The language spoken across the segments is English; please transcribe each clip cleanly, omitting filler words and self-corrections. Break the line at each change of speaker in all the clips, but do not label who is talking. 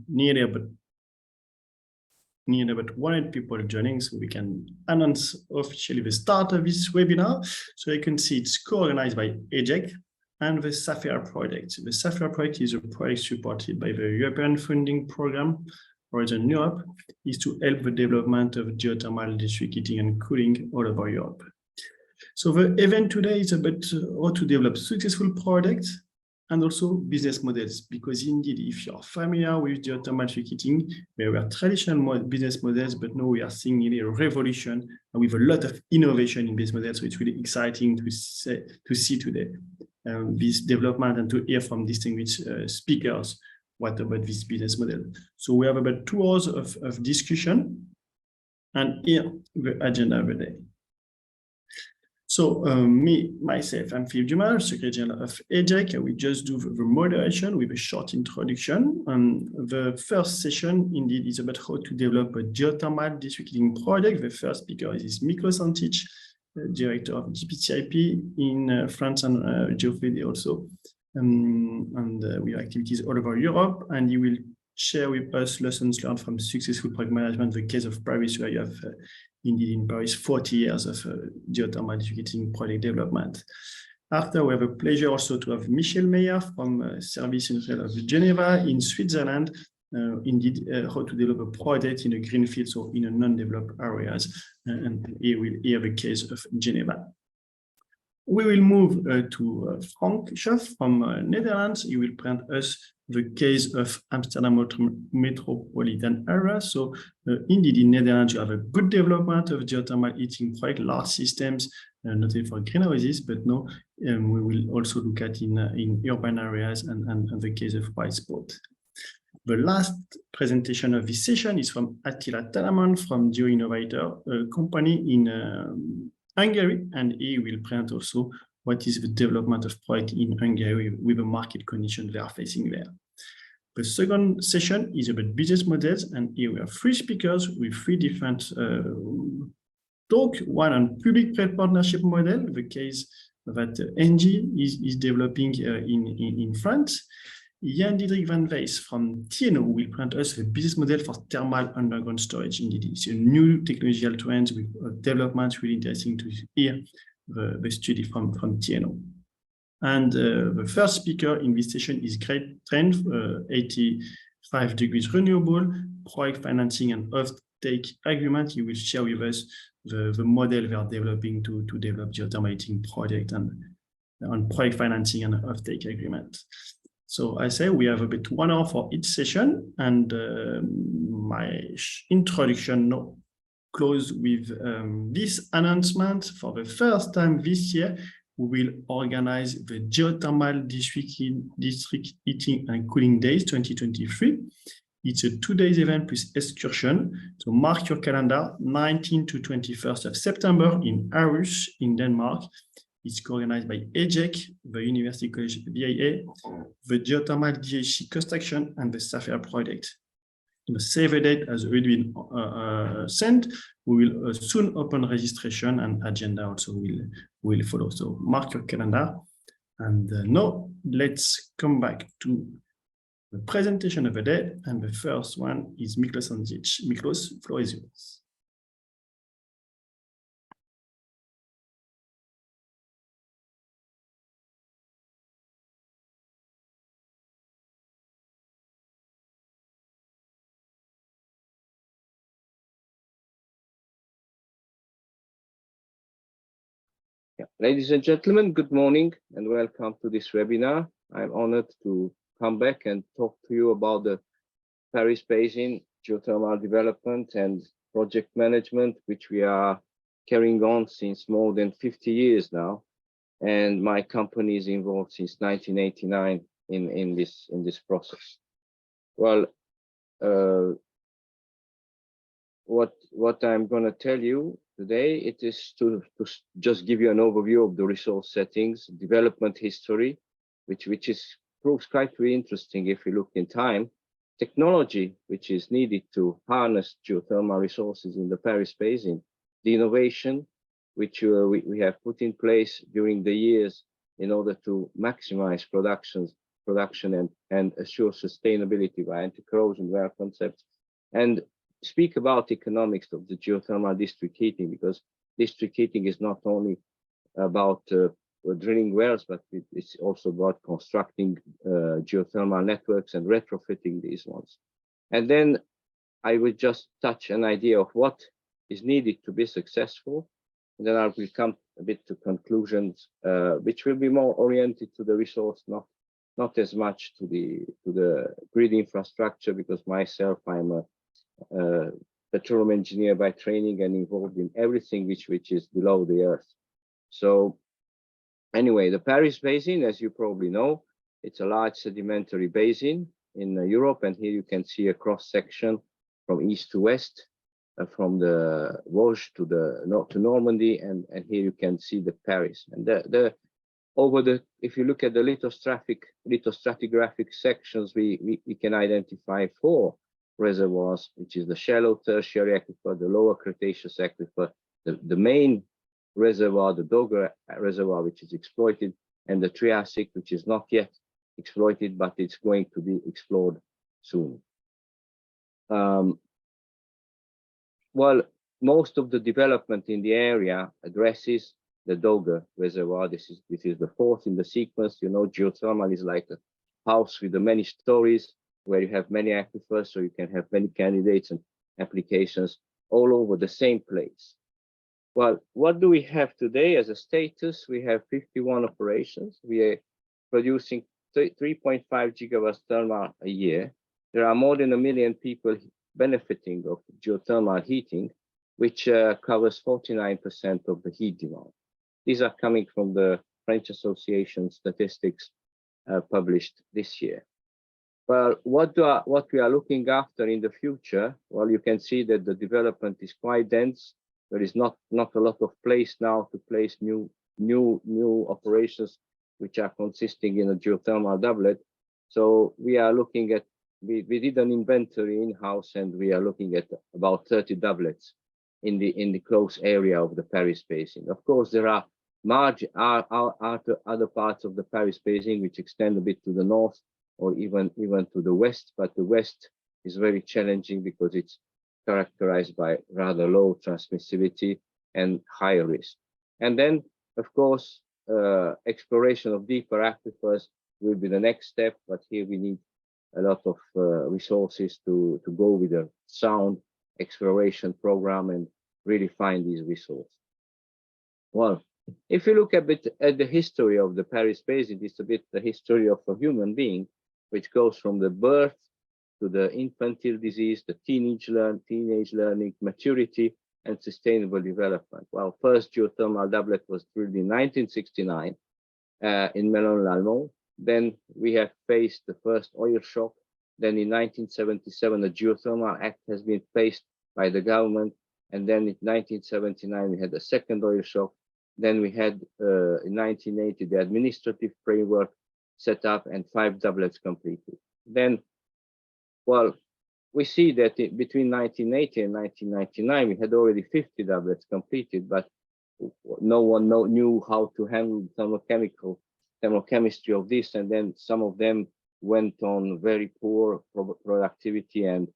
nearly about 100 people joining, so we can announce officially the start of this webinar. So you can see it's co-organized by EJEC and the Sapphire project. The Sapphire project is a project supported by the European funding program Horizon Europe, is to help the development of geothermal district heating and cooling all over Europe. So the event today is about how to develop successful products and also business models, because indeed, if you're familiar with geothermal district heating, there were traditional business models, but now we are seeing really a revolution with a lot of innovation in business models. So it's really exciting to see today this development and to hear from distinguished speakers what about this business model. So we have about 2 hours of discussion, and here the agenda of the day. So myself, I'm Philippe Dumas, Secretary General of EJEC. I will just do the moderation with a short introduction. The first session, indeed, is about how to develop a geothermal district heating project. The first speaker is Miklos Antic, Director of GPCIP in France and GeoFED also. And we have activities all over Europe, and he will share with us lessons learned from successful project management. The case of Paris, where you have indeed in Paris 40 years of geothermal district heating project development. After, we have a pleasure also to have Michel Meyer from Service Industrial of Geneva in Switzerland, indeed how to develop a project in a greenfield, so in a non-developed areas, and here we'll hear the case of Geneva. We will move to Frank Schaff from Netherlands. He will present us the case of Amsterdam metropolitan area. So indeed, in Netherlands, you have a good development of geothermal heating project, large systems, not only for greenhouses, but no, we will also look at in urban areas and the case of white spot. The last presentation of this session is from Attila Talaman from GeoInnovator, a company in Hungary, and he will present also what is the development of project in Hungary with the market condition they are facing there. The second session is about business models, and here we have 3 speakers with 3 different talk. One on public-private partnership model, the case that ENGIE is developing in France. Jan Diederik van Wees from TNO will present us the business model for thermal underground storage. Indeed, it's a new technological trend with developments really interesting to hear the study from TNO. And the first speaker in this session is Great Trend, 85 degrees renewable, project financing and off-take agreement. He will share with us the model we are developing to develop geothermal heating project and on project financing and off-take agreement. So I say we have a bit 1 hour for each session, and my introduction now close with this announcement. For the first time this year, we will organize the Geothermal District Heating and Cooling Days 2023. It's a 2-day event with excursion. So mark your calendar, 19th to 21st of September in Aarhus in Denmark. It's organized by EJEC, the University College VIA, the Geothermal DHC Cost Action, and the Sapphire project. The save a date has already been sent. We will soon open registration, and agenda also will follow. So mark your calendar. And now let's come back to the presentation of the day. And the first one is Miklos Antic. Miklos, floor is yours.
Yeah. Ladies and gentlemen, good morning and welcome to this webinar. I'm honored to come back and talk to you about the Paris Basin geothermal development and project management, which we are carrying on since more than 50 years now. And my company is involved since 1989 in this process. Well, what I'm going to tell you today, it is to just give you an overview of the resource settings, development history, which proves quite really interesting if you look in time, technology which is needed to harness geothermal resources in the Paris Basin, the innovation which we have put in place during the years in order to maximize productions production and assure sustainability by anti-corrosion wear concepts, and speak about economics of the geothermal district heating, because district heating is not only about drilling wells, but it's also about constructing geothermal networks and retrofitting these ones. And then I would just touch an idea of what is needed to be successful. And then I will come a bit to conclusions, which will be more oriented to the resource, not as much to the grid infrastructure, because myself, I'm a petroleum engineer by training and involved in everything which is below the earth. So anyway, the Paris Basin, as you probably know, it's a large sedimentary basin in Europe, and here you can see a cross section from east to west, from the Vosges to Normandy, and here you can see the Paris. And if you look at the lithostratigraphic sections, we can identify 4 reservoirs, which is the shallow tertiary aquifer, the lower Cretaceous aquifer, the main reservoir, the Dogger reservoir, which is exploited, and the Triassic, which is not yet exploited, but it's going to be explored soon. Well, most of the development in the area addresses the Dogger reservoir. This is the 4th in the sequence. You know, geothermal is like a house with many stories, where you have many aquifers, so you can have many candidates and applications all over the same place. Well, what do we have today as a status? We have 51 operations. We are producing 3.5 gigawatts thermal a year. There are more than 1 million people benefiting of geothermal heating, which covers 49% of the heat demand. These are coming from the French Association statistics published this year. Well, what we are looking after in the future? Well, you can see that the development is quite dense. There is not a lot of place now to place new operations, which are consisting in a geothermal doublet. So we are looking at, we did an inventory in-house, and we are looking at about 30 doublets in the close area of the Paris Basin. Of course, there are other parts of the Paris Basin which extend a bit to the north, or even to the west, but the west is very challenging because it's characterized by rather low transmissivity and high risk. And then, of course, exploration of deeper aquifers will be the next step, but here we need a lot of resources to go with a sound exploration program and really find these resources. Well, if you look a bit at the history of the Paris Basin, it's a bit the history of a human being, which goes from the birth to the infantile disease, the teenage learning, maturity, and sustainable development. Well, first geothermal doublet was drilled in 1969 in Melun-l'Allemont. Then we have faced the first oil shock. Then in 1977, the Geothermal Act has been faced by the government. And then in 1979, we had the second oil shock. Then we had in 1980, the administrative framework set up and 5 doublets completed. Then, well, we see that between 1980 and 1999, we had already 50 doublets completed, but no one knew how to handle thermochemistry of this, and then some of them went on very poor productivity and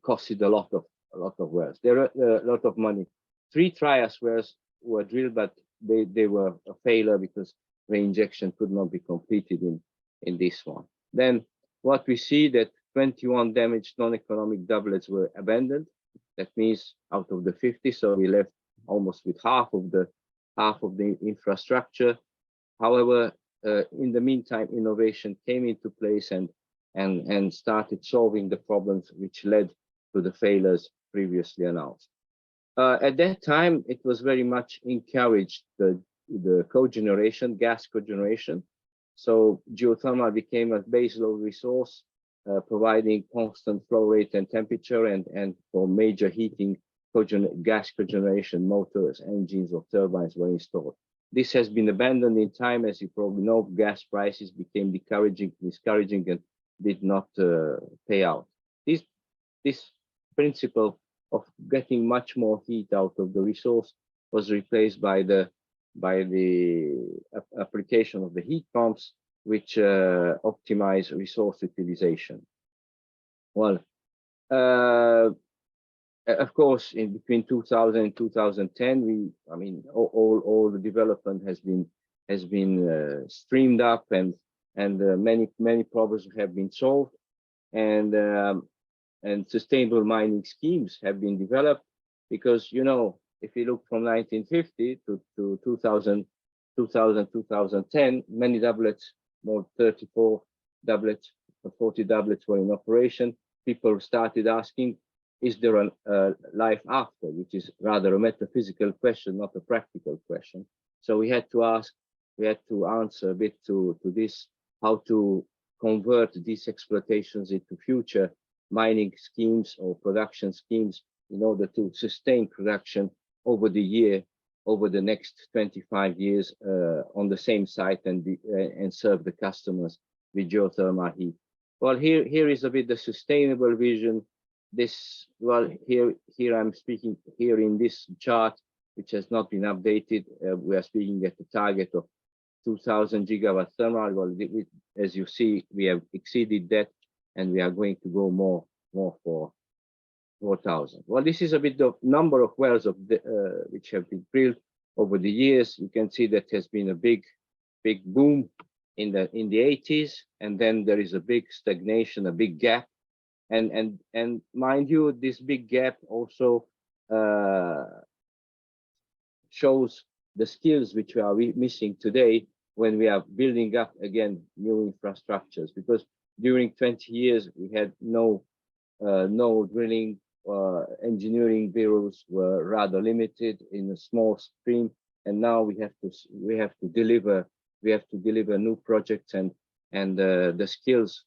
costed a lot of wells. There are a lot of money. 3 Trias wells were drilled, but they were a failure because reinjection could not be completed in this one. Then what we see that 21 damaged non-economic doublets were abandoned. That means out of the 50, so we left almost with half of the infrastructure. However, in the meantime, innovation came into place and started solving the problems which led to the failures previously announced. At that time, it was very much encouraged the cogeneration, gas cogeneration. So geothermal became a baseload resource, providing constant flow rate and temperature, and for major heating, gas cogeneration motors, engines, or turbines were installed. This has been abandoned in time. As you probably know, gas prices became discouraging and did not pay out. This principle of getting much more heat out of the resource was replaced by the the application of the heat pumps, which optimize resource utilization. Well, of course, in between 2000 and 2010, all the development has been streamed up, and many problems have been solved, and sustainable mining schemes have been developed, because if you look from 1950 to 2000, 2010, many doublets, more 34 doublets, 40 doublets were in operation. People started asking, is there a life after, which is rather a metaphysical question, not a practical question. So we had to answer a bit to this, how to convert these exploitations into future mining schemes or production schemes in order to sustain production over the next 25 years on the same site, and serve the customers with geothermal heat. Well, here is a bit the sustainable vision. Here I'm speaking here in this chart, which has not been updated. We are speaking at the target of 2,000 gigawatt thermal. Well, as you see, we have exceeded that, and we are going to go more for 4,000. Well, this is a bit of number of wells which have been drilled over the years. You can see that has been a big boom in the 80s, and then there is a big stagnation, a big gap, and mind you, this big gap also shows the skills which we are missing today when we are building up again new infrastructures, because during 20 years we had no drilling. Engineering bureaus were rather limited in a small stream, and now we have to deliver new projects, and the skills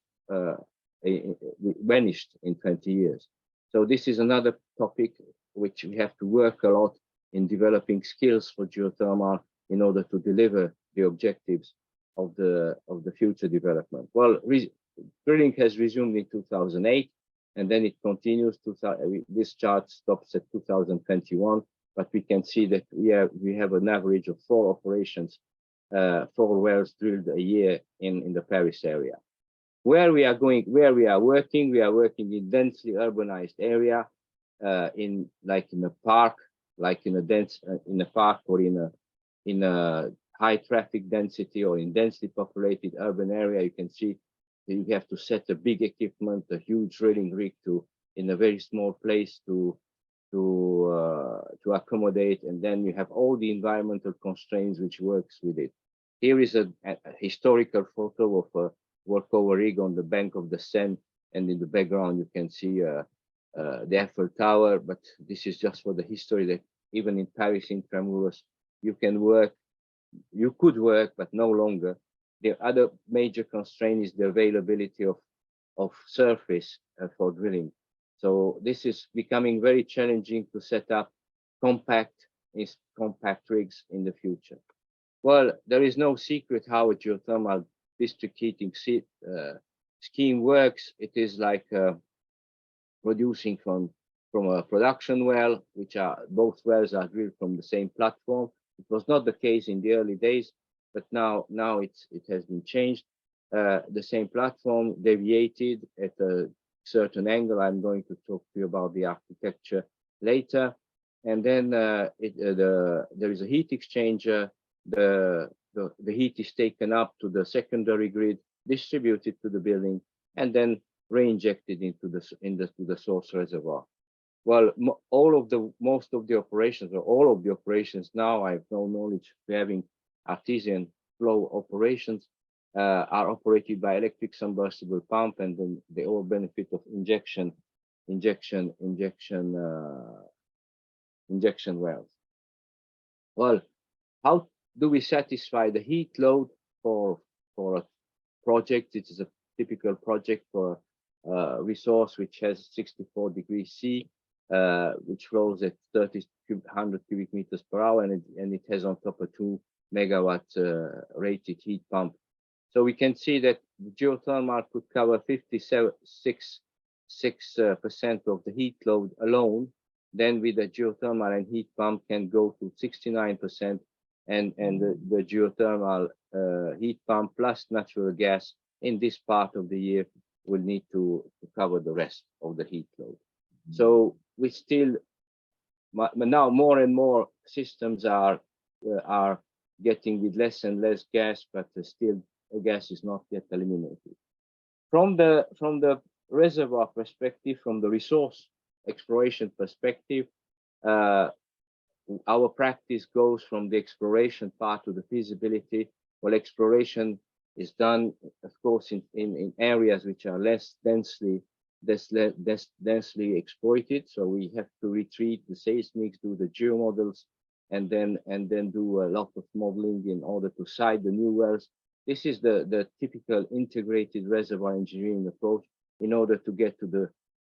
vanished in 20 years. So this is another topic which we have to work a lot in developing skills for geothermal in order to deliver the objectives of the future development. Well, drilling has resumed in 2008, and then it continues. This chart stops at 2021, but we can see that we have an average of 4 operations, 4 wells drilled a year in the Paris area. Where we are working in densely urbanized area, in a park, in a park, or in a high traffic density, or in densely populated urban area. You can see that you have to set a big equipment, a huge drilling rig in a very small place to accommodate, and then you have all the environmental constraints which works with it. Here is a historical photo of a workover rig on the bank of the Seine, and in the background you can see the Eiffel Tower. But this is just for the history that even in Paris intramuros you could work, but no longer. The other major constraint is the availability of surface for drilling. So this is becoming very challenging to set up compact rigs in the future. Well, there is no secret how a geothermal district heating scheme works. It is like producing from a production well, both wells are drilled from the same platform. It was not the case in the early days, but now it has been changed. The same platform deviated at a certain angle. I'm going to talk to you about the architecture later. And then there is a heat exchanger. The heat is taken up to the secondary grid, distributed to the building, and then re-injected into the source reservoir. Well, most of the operations, or all of the operations now, I have no knowledge of having artesian flow operations, are operated by electric submersible pump, and then they all benefit of injection wells. Well, how do we satisfy the heat load for a project? It is a typical project for a resource which has 64 degrees C, which flows at 3,100 cubic meters per hour, and it has on top a 2 megawatt rated heat pump. So we can see that geothermal could cover 56% of the heat load alone. Then with the geothermal and heat pump can go to 69%, and the geothermal heat pump plus natural gas in this part of the year will need to cover the rest of the heat load. So we still now more and more systems are getting with less and less gas, but still gas is not yet eliminated. From the reservoir perspective, from the resource exploration perspective, our practice goes from the exploration part to the feasibility. Well, exploration is done, of course, in areas which are less densely exploited. So we have to retreat the seismics, do the geomodels, and then do a lot of modeling in order to site the new wells. This is the typical integrated reservoir engineering approach in order to get to the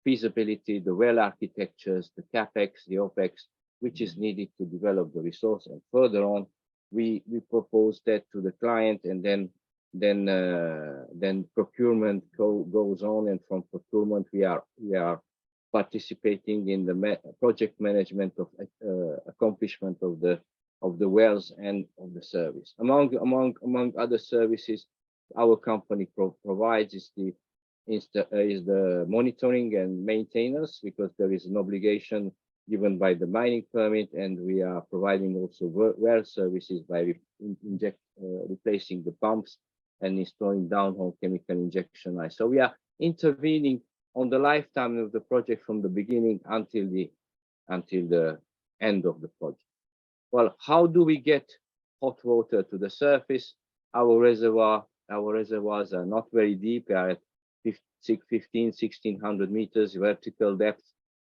feasibility, the well architectures, the capex, the opex, which is needed to develop the resource. And further on, we propose that to the client, and then procurement goes on, and from procurement we are participating in the project management of accomplishment of the wells and of the service. Among other services, our company provides is the monitoring and maintenance, because there is an obligation given by the mining permit, and we are providing also well services by replacing the pumps and installing downhole chemical injection lines. So we are intervening on the lifetime of the project from the beginning until the end of the project. Well, how do we get hot water to the surface? Our reservoirs are not very deep. They are at 1600 meters vertical depth.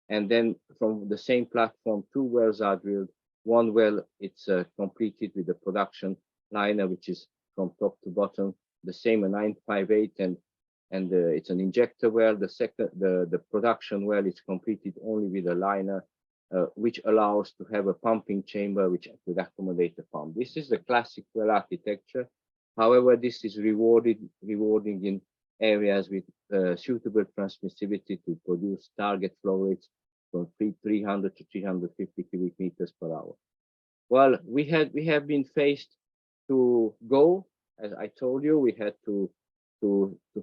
And then from the same platform, 2 wells are drilled. One well, it's completed with the production liner, which is from top to bottom, the same a 958, and it's an injector well. The production well is completed only with a liner, which allows to have a pumping chamber which could accommodate the pump. This is the classic well architecture. However, this is rewarding in areas with suitable transmissivity to produce target flow rates from 300 to 350 cubic meters per hour. Well, we have been faced to go, as I told you, we had to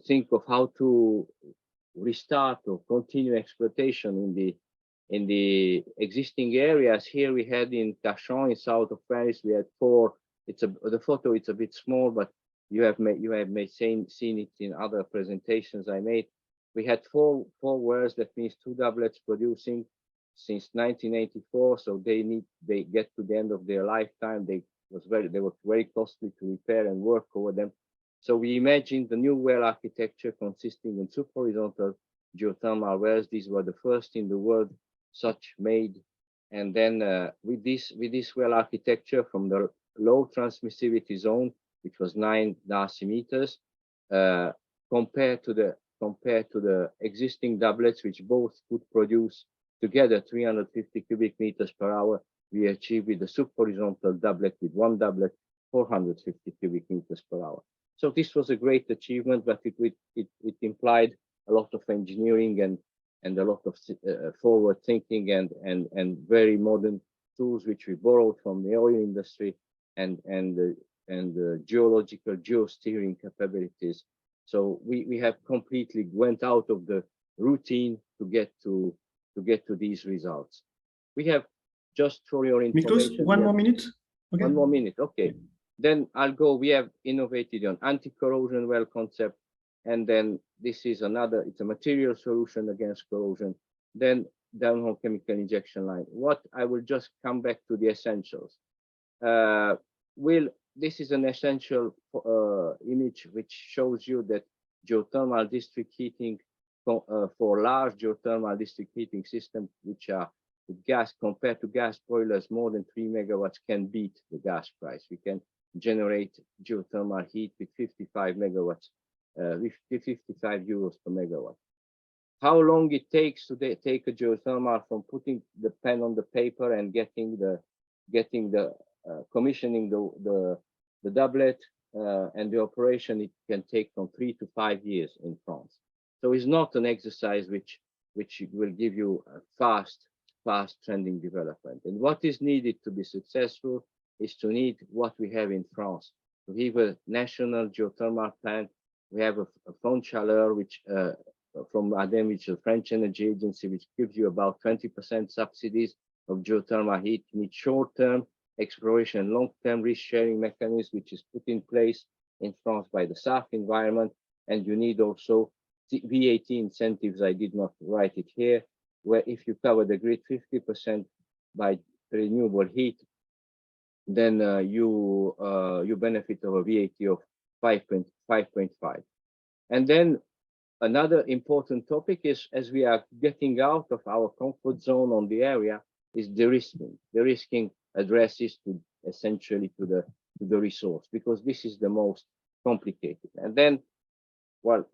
think of how to restart or continue exploitation in the existing areas. Here we had in Cachan, in south of Paris, we had 4. The photo, it's a bit small, but you have seen it in other presentations I made. We had 4 wells, that means 2 doublets producing since 1984. So they get to the end of their lifetime. They were very costly to repair and work over them. So we imagined the new well architecture consisting in subhorizontal geothermal wells. These were the first in the world such made. And then with this well architecture from the low transmissivity zone, which was 9 darcy meters, compared to the existing doublets, which both could produce together 350 cubic meters per hour, we achieved with the subhorizontal doublet, with 1 doublet, 450 cubic meters per hour. So this was a great achievement, but it implied a lot of engineering and a lot of forward thinking and very modern tools which we borrowed from the oil industry and the geological geosteering capabilities. So we have completely went out of the routine to get to these results. We have, just for your information,
Miklos, 1 more minute.
Okay. 1 more minute. Okay. Then I'll go. We have innovated on anti-corrosion well concept, and then this is another. It's a material solution against corrosion. Then downhole chemical injection line. What I will just come back to the essentials. This is an essential image which shows you that geothermal district heating for large geothermal district heating systems, which are with gas compared to gas boilers more than 3 megawatts, can beat the gas price. We can generate geothermal heat with 55 megawatts, with 55 euros per megawatt. How long it takes to take a geothermal from putting the pen on the paper and getting the commissioning the doublet and the operation, it can take from 3 to 5 years in France. So it's not an exercise which will give you a fast trending development. And what is needed to be successful is to need what we have in France. We have a national geothermal plant. We have a fond chaleur, which from ADEME, which is a French energy agency, which gives you about 20% subsidies of geothermal heat. You need short-term exploration, long-term risk-sharing mechanism, which is put in place in France by the SAF environment. And you need also VAT incentives. I did not write it here, where if you cover the grid 50% by renewable heat, then you benefit of a VAT of 5.5. And then another important topic is, as we are getting out of our comfort zone on the area, is de-risking. De-risking addresses to essentially to the resource, because this is the most complicated. And then, well,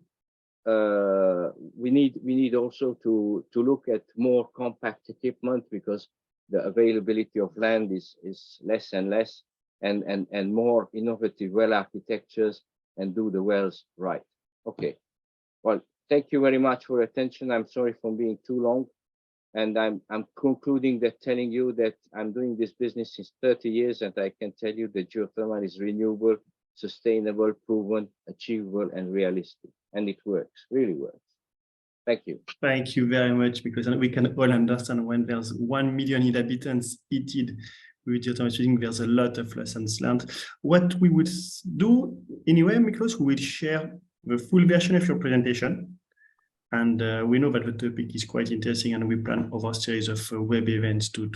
we need also to look at more compact equipment, because the availability of land is less and less, and more innovative well architectures, and do the wells right. Okay. Well, thank you very much for your attention. I'm sorry for being too long. And I'm concluding that, telling you that I'm doing this business since 30 years, and I can tell you that geothermal is renewable, sustainable, proven, achievable, and realistic. And it works, really works. Thank you.
Thank you very much, because we can all understand when there's 1 million inhabitants heated with geothermal, there's a lot of lessons learned. What we would do anyway, Miklos, we will share the full version of your presentation. And we know that the topic is quite interesting, and we plan over a series of web events to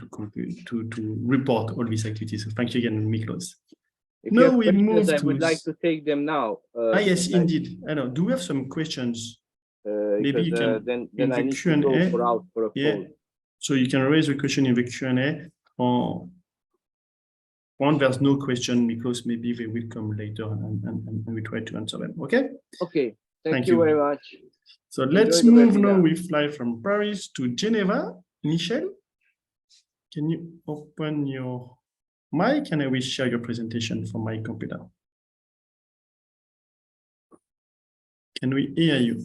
report all these activities. So thank you again, Miklos.
Now we move to... I would like to take them now.
Yes, indeed. I know. Do we have some questions? Maybe you can,
then I need to go out for a call.
So you can raise a question in the Q&A, or when there's no question, because maybe they will come later, and we try to answer them. Okay?
Okay. Thank you very much.
So let's move now. We fly from Paris to Geneva. Michel, can you open your mic, and I will share your presentation from my computer. Can we hear you?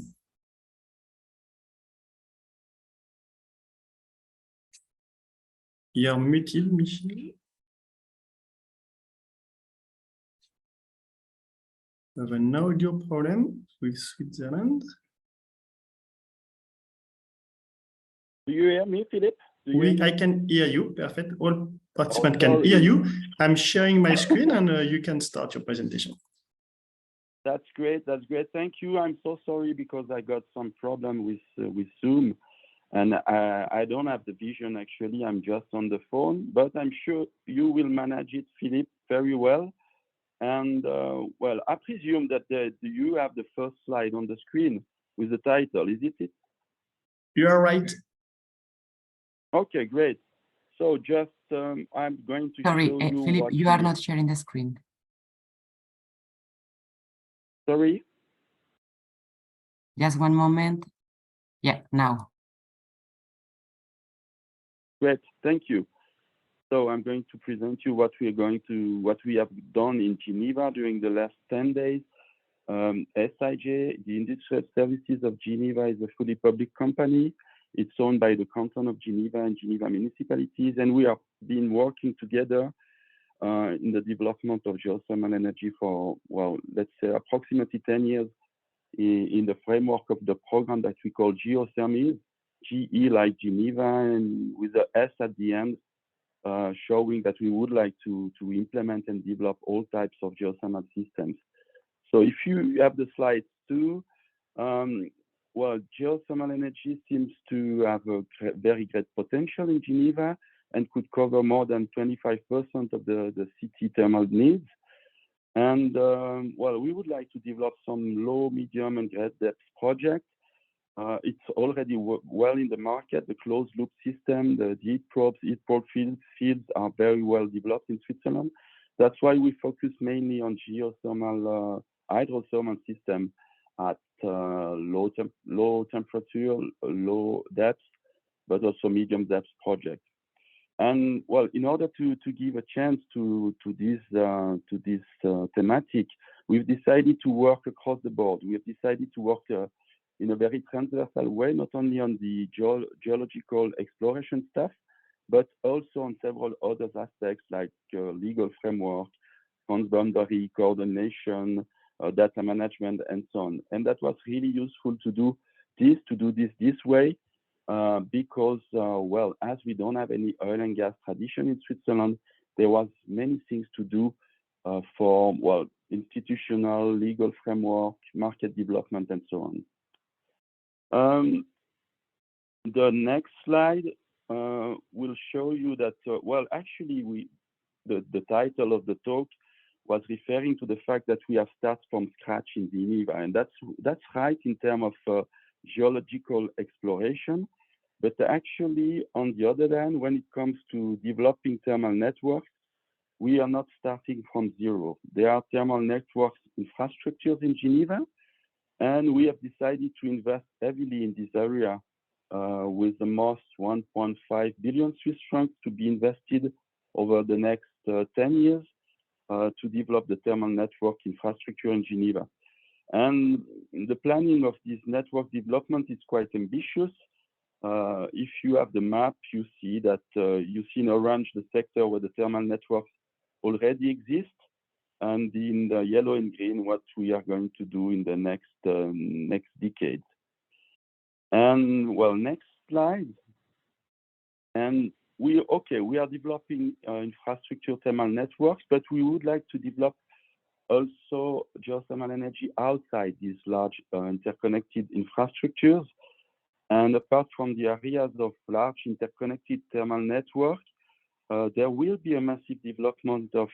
You're muted, Michel. We have an audio problem with Switzerland.
Do you hear me, Philippe?
I can hear you. Perfect. All participants can hear you. I'm sharing my screen, and you can start your presentation.
That's great. That's great. Thank you. I'm so sorry, because I got some problem with Zoom, and I don't have the vision. Actually, I'm just on the phone, but I'm sure you will manage it, Philippe, very well. And well, I presume that you have the first slide on the screen with the title. Is it?
You are right.
Okay, great. So just I'm going to
show you Philippe, you are not sharing the screen.
Sorry?
Just one moment. Yeah, now.
Great, thank you. So I'm going to present you what we have done in Geneva during the last 10 days. SIG, the Industrial Services of Geneva, is a fully public company. It's owned by the Canton of Geneva and Geneva municipalities, and we have been working together in the development of geothermal energy for, well, let's say approximately 10 years in the framework of the program that we call Geothermal, GE like Geneva, and with the S at the end, showing that we would like to implement and develop all types of geothermal systems. So if you have the slides too, well, geothermal energy seems to have a very great potential in Geneva and could cover more than 25% of the city thermal needs. And well, we would like to develop some low, medium, and great depth projects. It's already well in the market. The closed loop system, the heat probes, heat probe fields are very well developed in Switzerland. That's why we focus mainly on geothermal hydrothermal system at low temperature, low depth, but also medium depth projects. And well, in order to give a chance to this thematic, we've decided to work across the board. We have decided to work in a very transversal way, not only on the geological exploration stuff, but also on several other aspects like legal framework, transboundary coordination, data management, and so on. And that was really useful to do this way, because, well, as we don't have any oil and gas tradition in Switzerland, there was many things to do for, well, institutional, legal framework, market development, and so on. The next slide will show you that, well, actually, the title of the talk was referring to the fact that we have started from scratch in Geneva, and that's right in terms of geological exploration. But actually, on the other hand, when it comes to developing thermal networks, we are not starting from zero. There are thermal networks infrastructures in Geneva, and we have decided to invest heavily in this area with the most 1.5 billion Swiss francs to be invested over the next 10 years to develop the thermal network infrastructure in Geneva. And the planning of this network development is quite ambitious. If you have the map, you see that you see in orange the sector where the thermal networks already exist, and in the yellow and green what we are going to do in the next decade. And well, next slide. And we are developing infrastructure thermal networks, but we would like to develop also geothermal energy outside these large interconnected infrastructures. And apart from the areas of large interconnected thermal network, there will be a massive development of,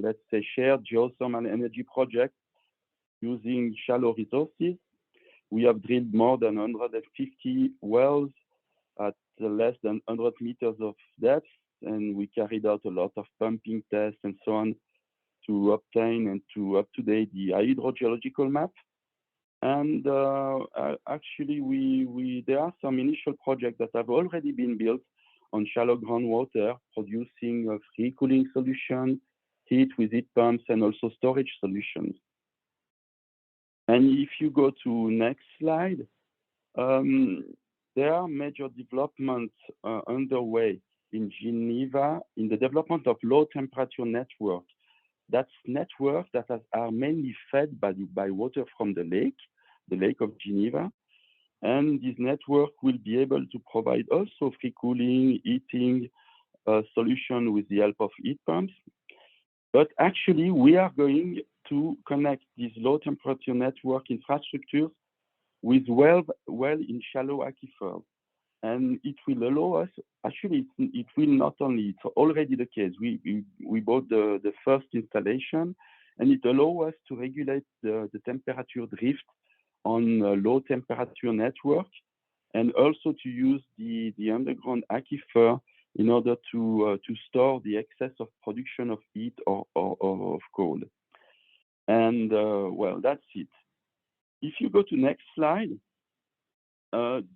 let's say, shared geothermal energy projects using shallow resources. We have drilled more than 150 wells at less than 100 meters of depth, and we carried out a lot of pumping tests and so on to obtain and to up-to-date the hydrogeological map. And actually, there are some initial projects that have already been built on shallow groundwater, producing a free cooling solution, heat with heat pumps, and also storage solutions. And if you go to next slide, there are major developments underway in Geneva in the development of low temperature network. That's networks that are mainly fed by water from the Lake of Geneva. And this network will be able to provide also free cooling, heating solution with the help of heat pumps. But actually, we are going to connect these low temperature network infrastructures with well in shallow aquifers. And it will allow us, actually, it will not only, it's already the case. We bought the first installation, and it allows us to regulate the temperature drift on low temperature network, and also to use the underground aquifer in order to store the excess of production of heat or of cold. And well, that's it. If you go to next slide,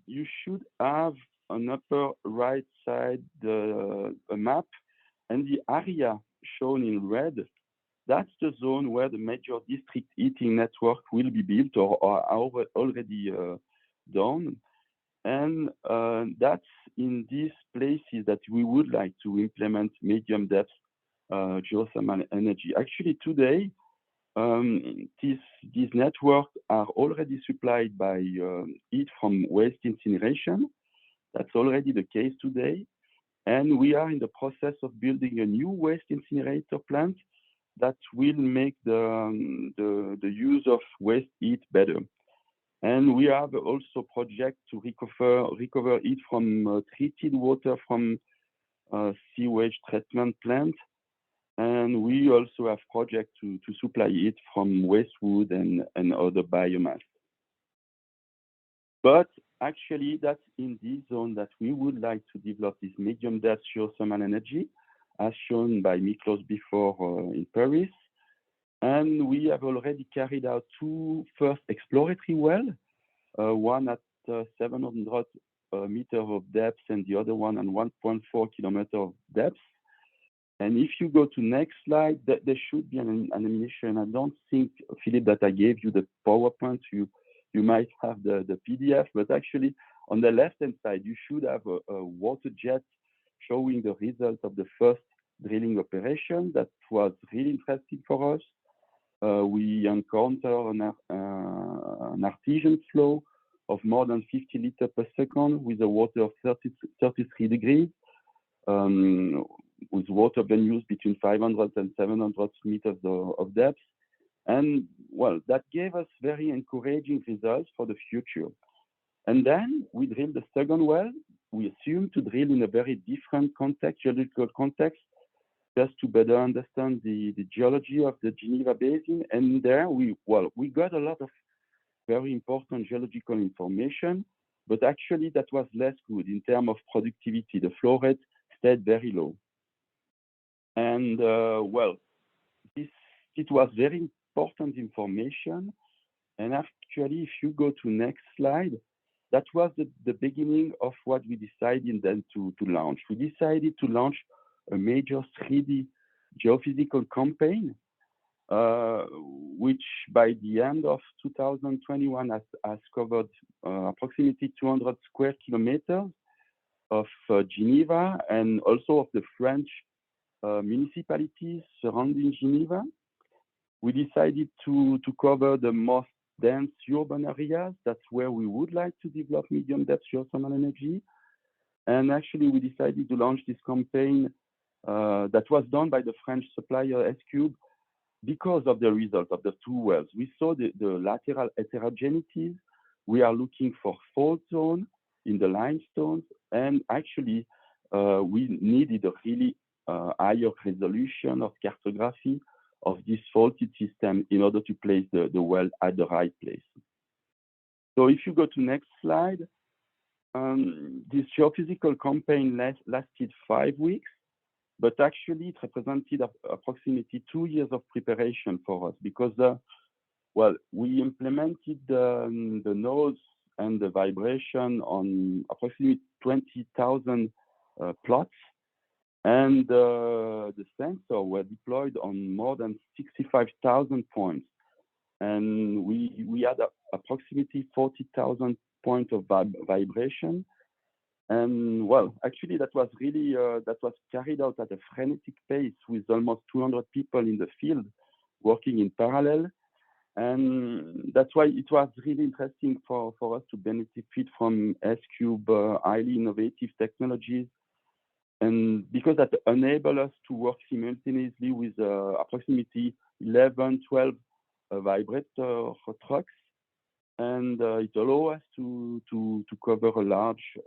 you should have on upper right side a map, and the area shown in red, that's the zone where the major district heating network will be built or are already done. And that's in these places that we would like to implement medium depth geothermal energy. Actually, today, these networks are already supplied by heat from waste incineration. That's already the case today. And we are in the process of building a new waste incinerator plant that will make the use of waste heat better. And we have also project to recover heat from treated water from sewage treatment plant. And we also have projects to supply it from waste wood and other biomass. But actually, that's in this zone that we would like to develop this medium depth geothermal energy, as shown by Miklos before in Paris. And we have already carried out two first exploratory wells, one at 700 meters of depth and the other one at 1.4 kilometers of depth. And if you go to next slide, there should be an animation. I don't think, Philippe, that I gave you the PowerPoint. You might have the PDF, but actually on the left-hand side, you should have a water jet showing the result of the first drilling operation. That was really interesting for us. We encountered an artesian flow of more than 50 liters per second with a water of 33 degrees, with water being used between 500 and 700 meters of depth. And well, that gave us very encouraging results for the future. And then we drilled the second well. We assumed to drill in a very different context, geological context, just to better understand the geology of the Geneva Basin. And there we got a lot of very important geological information, but actually that was less good in terms of productivity. The flow rate stayed very low. And it was very important information. And actually, if you go to next slide, that was the beginning of what we decided then to launch. We decided to launch a major 3D geophysical campaign, which by the end of 2021 has covered approximately 200 square kilometers of Geneva and also of the French municipalities surrounding Geneva. We decided to cover the most dense urban areas. That's where we would like to develop medium depth geothermal energy. And actually, we decided to launch this campaign that was done by the French supplier S-Cube because of the result of the two wells. We saw the lateral heterogeneities. We are looking for fault zone in the limestones. And actually, we needed a really higher resolution of cartography of this faulted system in order to place the well at the right place. So if you go to next slide, this geophysical campaign lasted 5 weeks, but actually it represented approximately 2 years of preparation for us because, we implemented the nodes and the vibration on approximately 20,000 plots. And the sensors were deployed on more than 65,000 points. And we had approximately 40,000 points of vibration. And actually that was really, that was carried out at a frenetic pace with almost 200 people in the field working in parallel. And that's why it was really interesting for us to benefit from S-Cube highly innovative technologies. And because that enabled us to work simultaneously with approximately 11, 12 vibrator trucks. And it allowed us to cover a large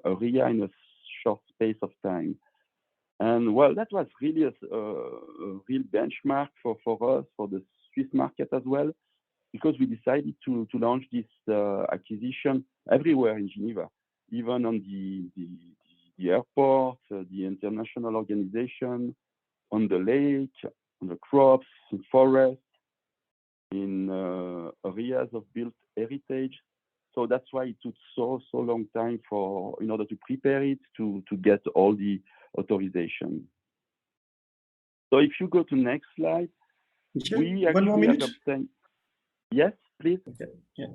area in a short space of time. And that was really a real benchmark for us, for the Swiss market as well, because we decided to launch this acquisition everywhere in Geneva, even on the airport, the international organization, on the lake, on the crops, in forests, in areas of built heritage. So that's why it took so long time in order to prepare it, to get all the authorization. So if you go to next slide, we
one more
actually
minute.
have obtained. Yes, please.
Okay. Yeah.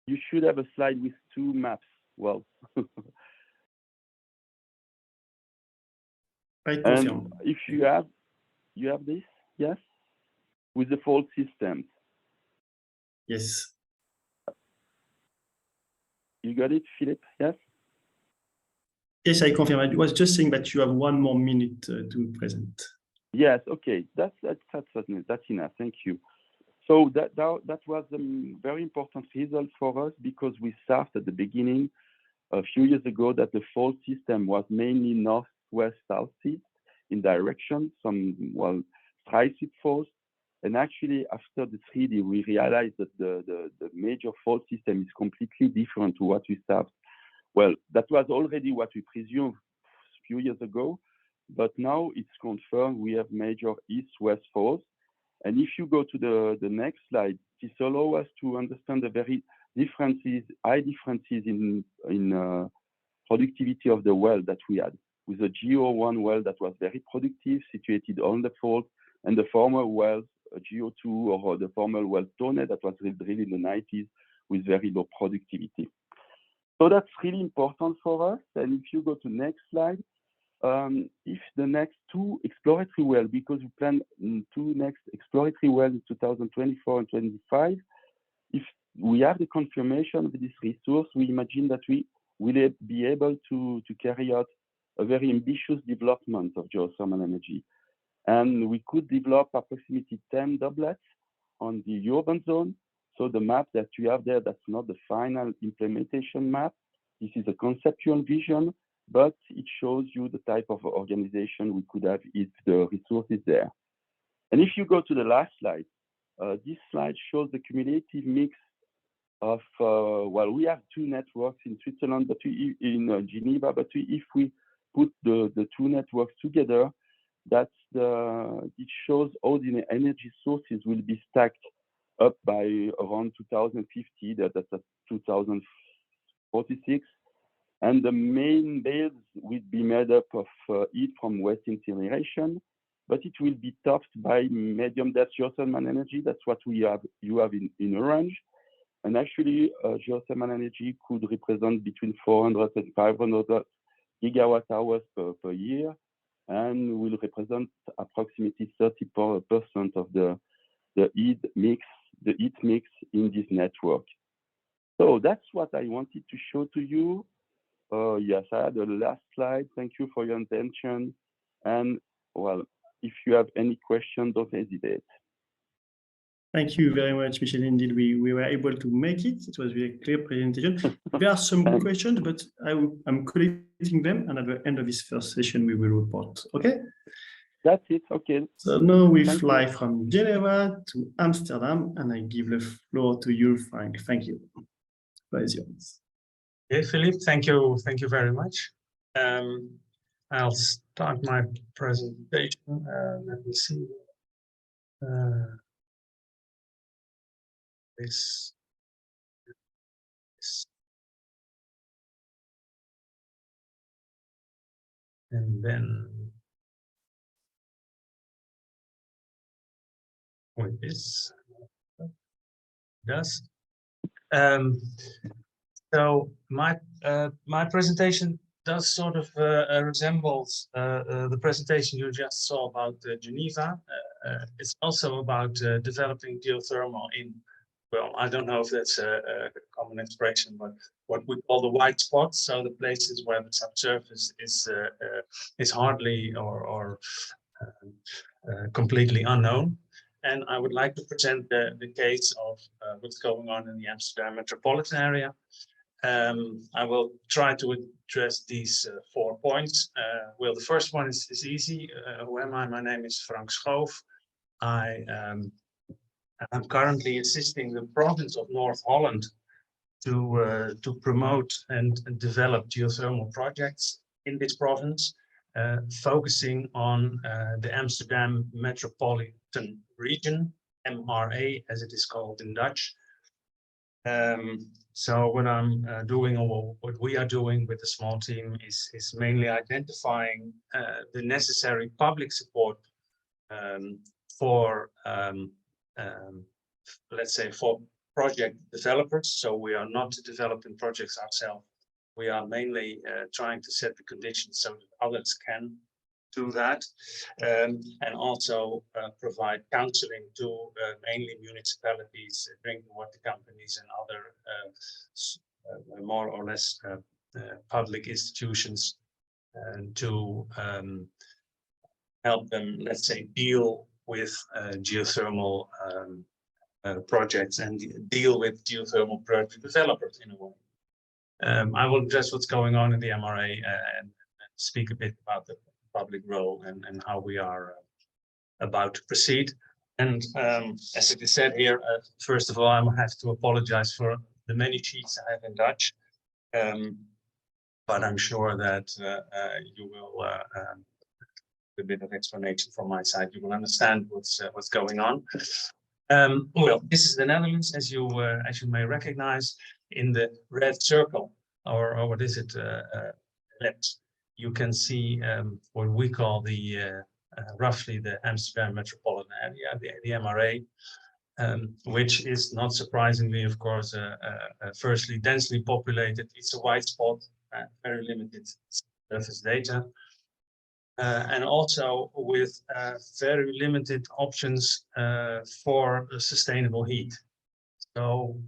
You should have a slide with 2 maps. Well.
I confirm.
And if you have this, yes, with the fault systems.
Yes.
You got it, Philippe? Yes.
Yes, I confirm. I was just saying that you have 1 more minute to present.
Yes. Okay. That's enough. Thank you. So that was a very important result for us because we started at the beginning a few years ago that the fault system was mainly northwest, southeast in direction, some tri-seed faults. And actually, after the 3D, we realized that the major fault system is completely different to what we started. Well, that was already what we presumed a few years ago, but now it's confirmed we have major east-west faults. And if you go to the next slide, this allows us to understand the very high differences in productivity of the well that we had, with a GO1 well that was very productive, situated on the fault, and the former wells, GO2 or the former well Tone that was drilled in the 90s with very low productivity. So that's really important for us. And if you go to next slide, if the next 2 exploratory wells, because we plan 2 next exploratory wells in 2024 and 25, if we have the confirmation of this resource, we imagine that we will be able to carry out a very ambitious development of geothermal energy. And we could develop approximately 10 doublets on the urban zone. So the map that you have there, that's not the final implementation map. This is a conceptual vision, but it shows you the type of organization we could have if the resource is there. And if you go to the last slide, this slide shows the cumulative mix of, well, we have 2 networks in Switzerland, but in Geneva, but if we put the 2 networks together, it shows all the energy sources will be stacked up by around 2050, that's at 2046. And the main base will be made up of heat from waste incineration, but it will be topped by medium depth geothermal energy. That's what you have in orange. And actually, geothermal energy could represent between 400 and 500 gigawatt hours per year, and will represent approximately 30% of the heat mix in this network. So that's what I wanted to show to you. Yes, I had the last slide. Thank you for your attention. And well, if you have any questions, don't hesitate.
Thank you very much, Michel. Indeed, we were able to make it. It was a very clear presentation. There are some questions, but I'm collecting them, and at the end of this first session, we will report. Okay?
That's it. Okay.
So now we fly from Geneva to Amsterdam, and I give the floor to you, Frank. Thank you. Please, yours.
Okay, Philippe, thank you very much. I'll start my presentation. Let me see. This. And then with this. Yes. So my presentation does sort of resembles the presentation you just saw about Geneva. It's also about developing geothermal in, well, I don't know if that's a common expression, but what we call the white spots. So the places where the subsurface is hardly or completely unknown. And I would like to present the case of what's going on in the Amsterdam metropolitan area. I will try to address these 4 points. Well, the first one is easy. Who am I? My name is Frank Schoof. I'm currently assisting the province of North Holland to promote and develop geothermal projects in this province, focusing on the Amsterdam metropolitan region, MRA, as it is called in Dutch. So what I'm doing, or what we are doing with the small team, is mainly identifying the necessary public support for, let's say, for project developers. So we are not developing projects ourselves. We are mainly trying to set the conditions so that others can do that, and also provide counseling to mainly municipalities, drinking water companies, and other more or less public institutions, to help them, let's say, deal with geothermal projects and deal with geothermal project developers in a way. I will address what's going on in the MRA and speak a bit about the public role and how we are about to proceed. And as it is said here, first of all, I have to apologize for the many sheets I have in Dutch, but I'm sure that you will, a bit of explanation from my side, you will understand what's going on. Well, this is the Netherlands, as you may recognize. In the red circle, or what is it, left, you can see what we call the roughly the Amsterdam metropolitan area, the MRA. which is not surprisingly, of course, firstly densely populated. It's a white spot, very limited surface data, and also with very limited options for sustainable heat. So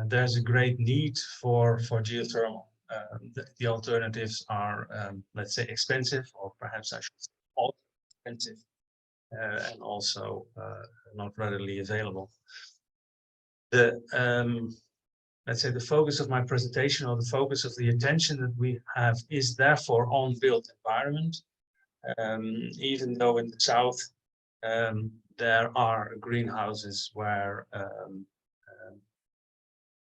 there's a great need for geothermal. The alternatives are, let's say, expensive, or perhaps I should say, also expensive, and also not readily available. Let's say the focus of my presentation, or the focus of the attention that we have, is therefore on built environment. Even though in the south there are greenhouses where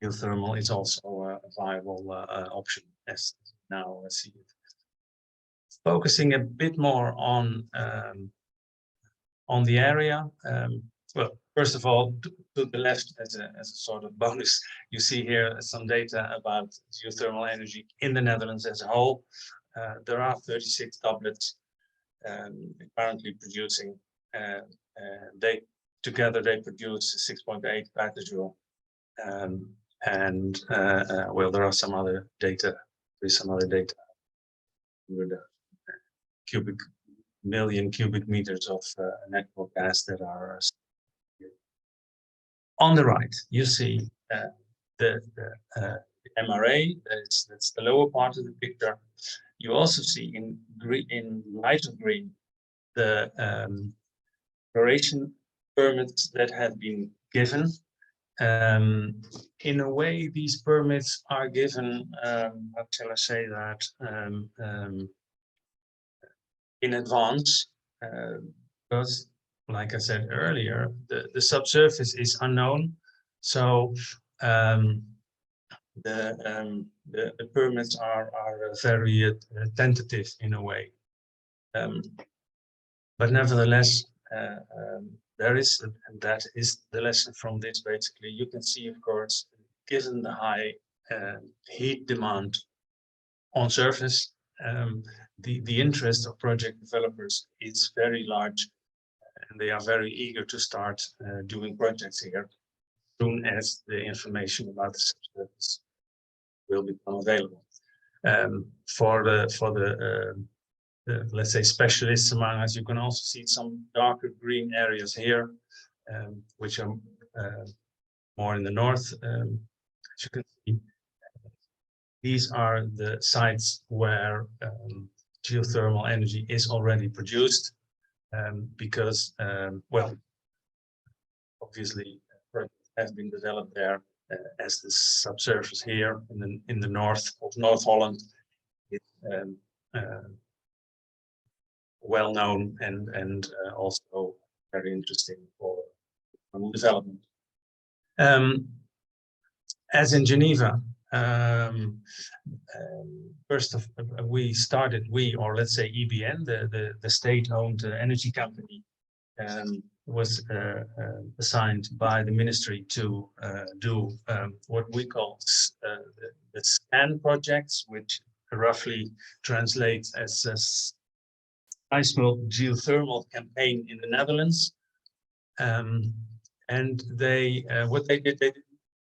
geothermal is also a viable option, as now I see it. Focusing a bit more on the area. Well, first of all, to the left, as a sort of bonus, you see here some data about geothermal energy in the Netherlands as a whole. There are 36 doublets currently producing. Together they produce 6.8 petajoule. Well, there are some other data. There's some other data with the million cubic meters of natural gas that are. On the right, you see the MRA. That's the lower part of the picture. You also see in lighter green the exploration permits that have been given. In a way, these permits are given, how shall I say that, in advance, because, like I said earlier, the subsurface is unknown. So the permits are very tentative in a way. But nevertheless, there is, and that is the lesson from this. Basically, you can see, of course, given the high heat demand on surface, the interest of project developers is very large, and they are very eager to start doing projects here as soon as the information about the subsurface will become available. For the let's say specialists among us, you can also see some darker green areas here, which are more in the north. As you can see, these are the sites where geothermal energy is already produced, because, well, obviously, projects have been developed there, as the subsurface here in the north of North Holland is well known and also very interesting for development. As in Geneva, first or let's say EBN, the state-owned energy company, was assigned by the ministry to do what we call the SCAN projects, which roughly translates as a seismic geothermal campaign in the Netherlands. And they what they did,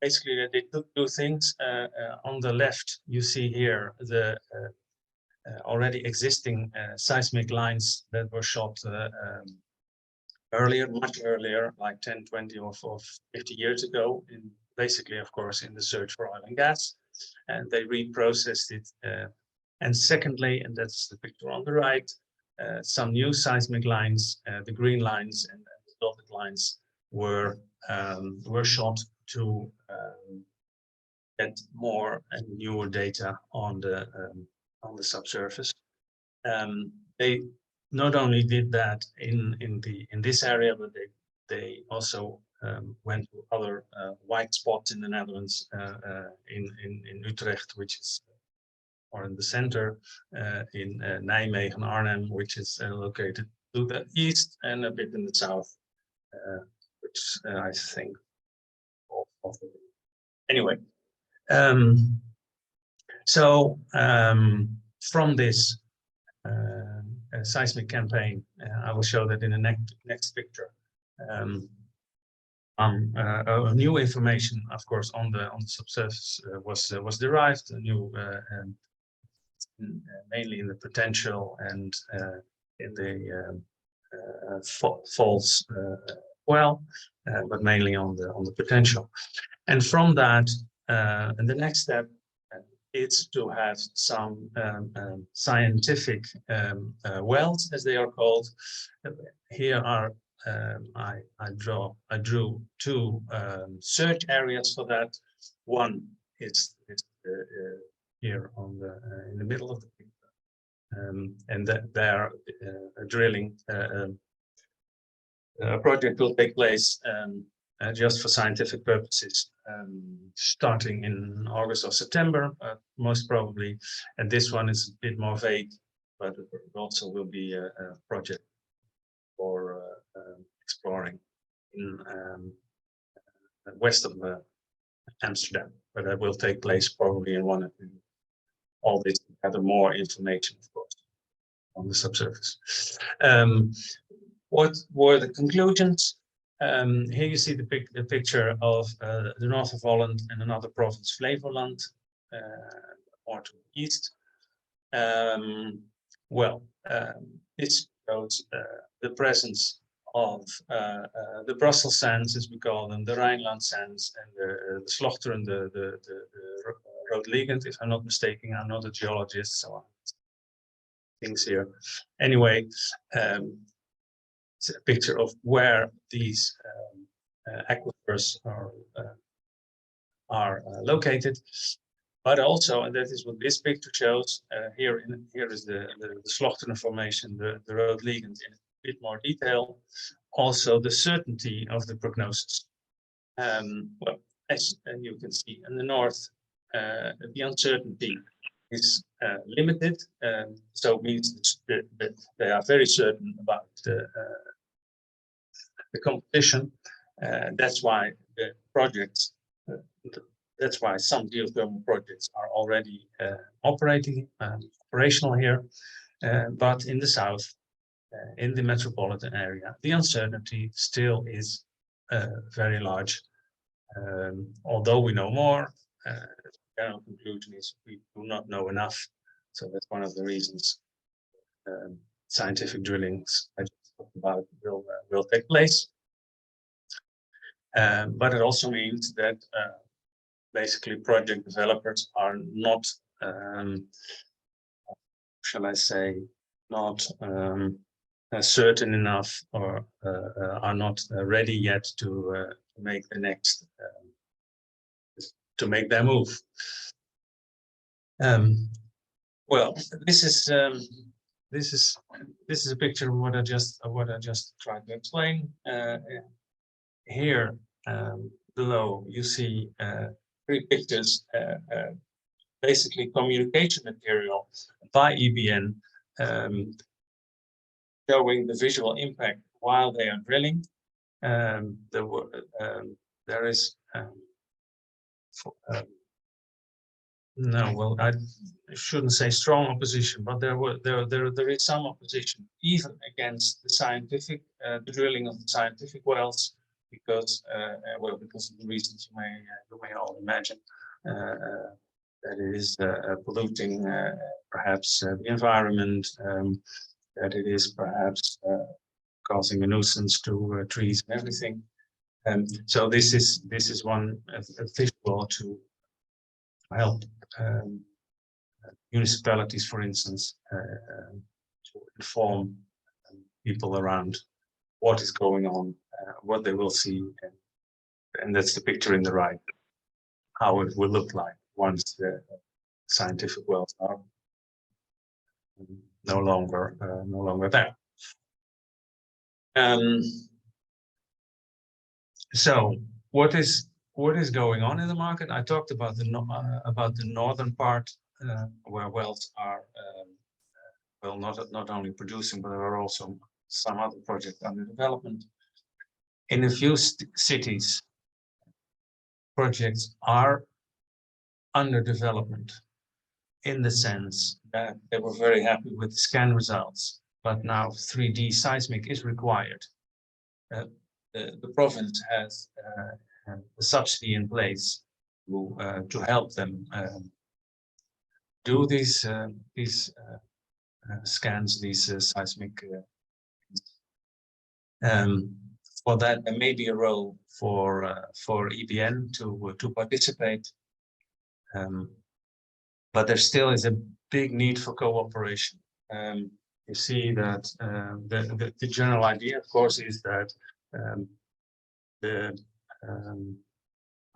basically they took two things. On the left, you see here the already existing seismic lines that were shot earlier, much earlier, like 10, 20 or 50 years ago, basically, of course, in the search for oil and gas. And they reprocessed it. And secondly, and that's the picture on the right, some new seismic lines, the green lines and the dotted lines were shot to get more and newer data on the subsurface. They not only did that in this area, but they also went to other white spots in the Netherlands, in Utrecht, which is or in the center, in Nijmegen, Arnhem, which is located to the east and a bit in the south, which I think. Anyway, so from this seismic campaign, I will show that in the next picture. New information, of course, on the subsurface was derived. New, mainly in the potential and in the faults, well, but mainly on the potential. And from that, and the next step is to have some scientific wells, as they are called. Here are I drew two search areas for that. One is here on the in the middle of the picture, and that there drilling a project will take place just for scientific purposes, starting in August or September, most probably. And this one is a bit more vague, but it also will be a project for exploring in west of Amsterdam, but that will take place probably in one of all this to gather more information, of course, on the subsurface. What were the conclusions? Here you see the picture of the north of Holland and another province, Flevoland, more to the east. This shows the presence of the Brussels sands, as we call them, the Rhineland sands, and the Slochter and the Roodligend, if I'm not mistaken. I'm not a geologist, so things here. Anyway, it's a picture of where these aquifers are located, but also, and that is what this picture shows. Here is the Slochteren formation, the Roodligend in a bit more detail. Also, the certainty of the prognosis. Well, as you can see in the north, the uncertainty is limited, so it means that they are very certain about the competition. That's why the projects, that's why some geothermal projects are already operational here. But in the south, in the metropolitan area, the uncertainty still is very large. Although we know more, the general conclusion is we do not know enough. So that's one of the reasons scientific drillings I just talked about will take place. But it also means that basically project developers are not, shall I say, not certain enough, or are not ready yet to make the next, to make their move. Well, this is a picture of what I just tried to explain. Here below you see 3 pictures, basically communication material by EBN, showing the visual impact while they are drilling. There is no, well, I shouldn't say strong opposition, but there is some opposition, even against the scientific, the drilling of the scientific wells, because because of the reasons you may all imagine, that it is polluting perhaps the environment, that it is perhaps causing a nuisance to trees and everything. So this is one visual to help municipalities, for instance, to inform people around what is going on, what they will see, and that's the picture in the right, how it will look like once the scientific wells are no longer there. So what is going on in the market? I talked about the northern part, where wells are well, not only producing, but there are also some other projects under development. In a few cities, projects are under development, in the sense that they were very happy with the scan results, but now 3D seismic is required. the province has a subsidy in place to help them do these scans, these seismic. For that, there may be a role for EBN to participate, but there still is a big need for cooperation. You see that the general idea, of course, is that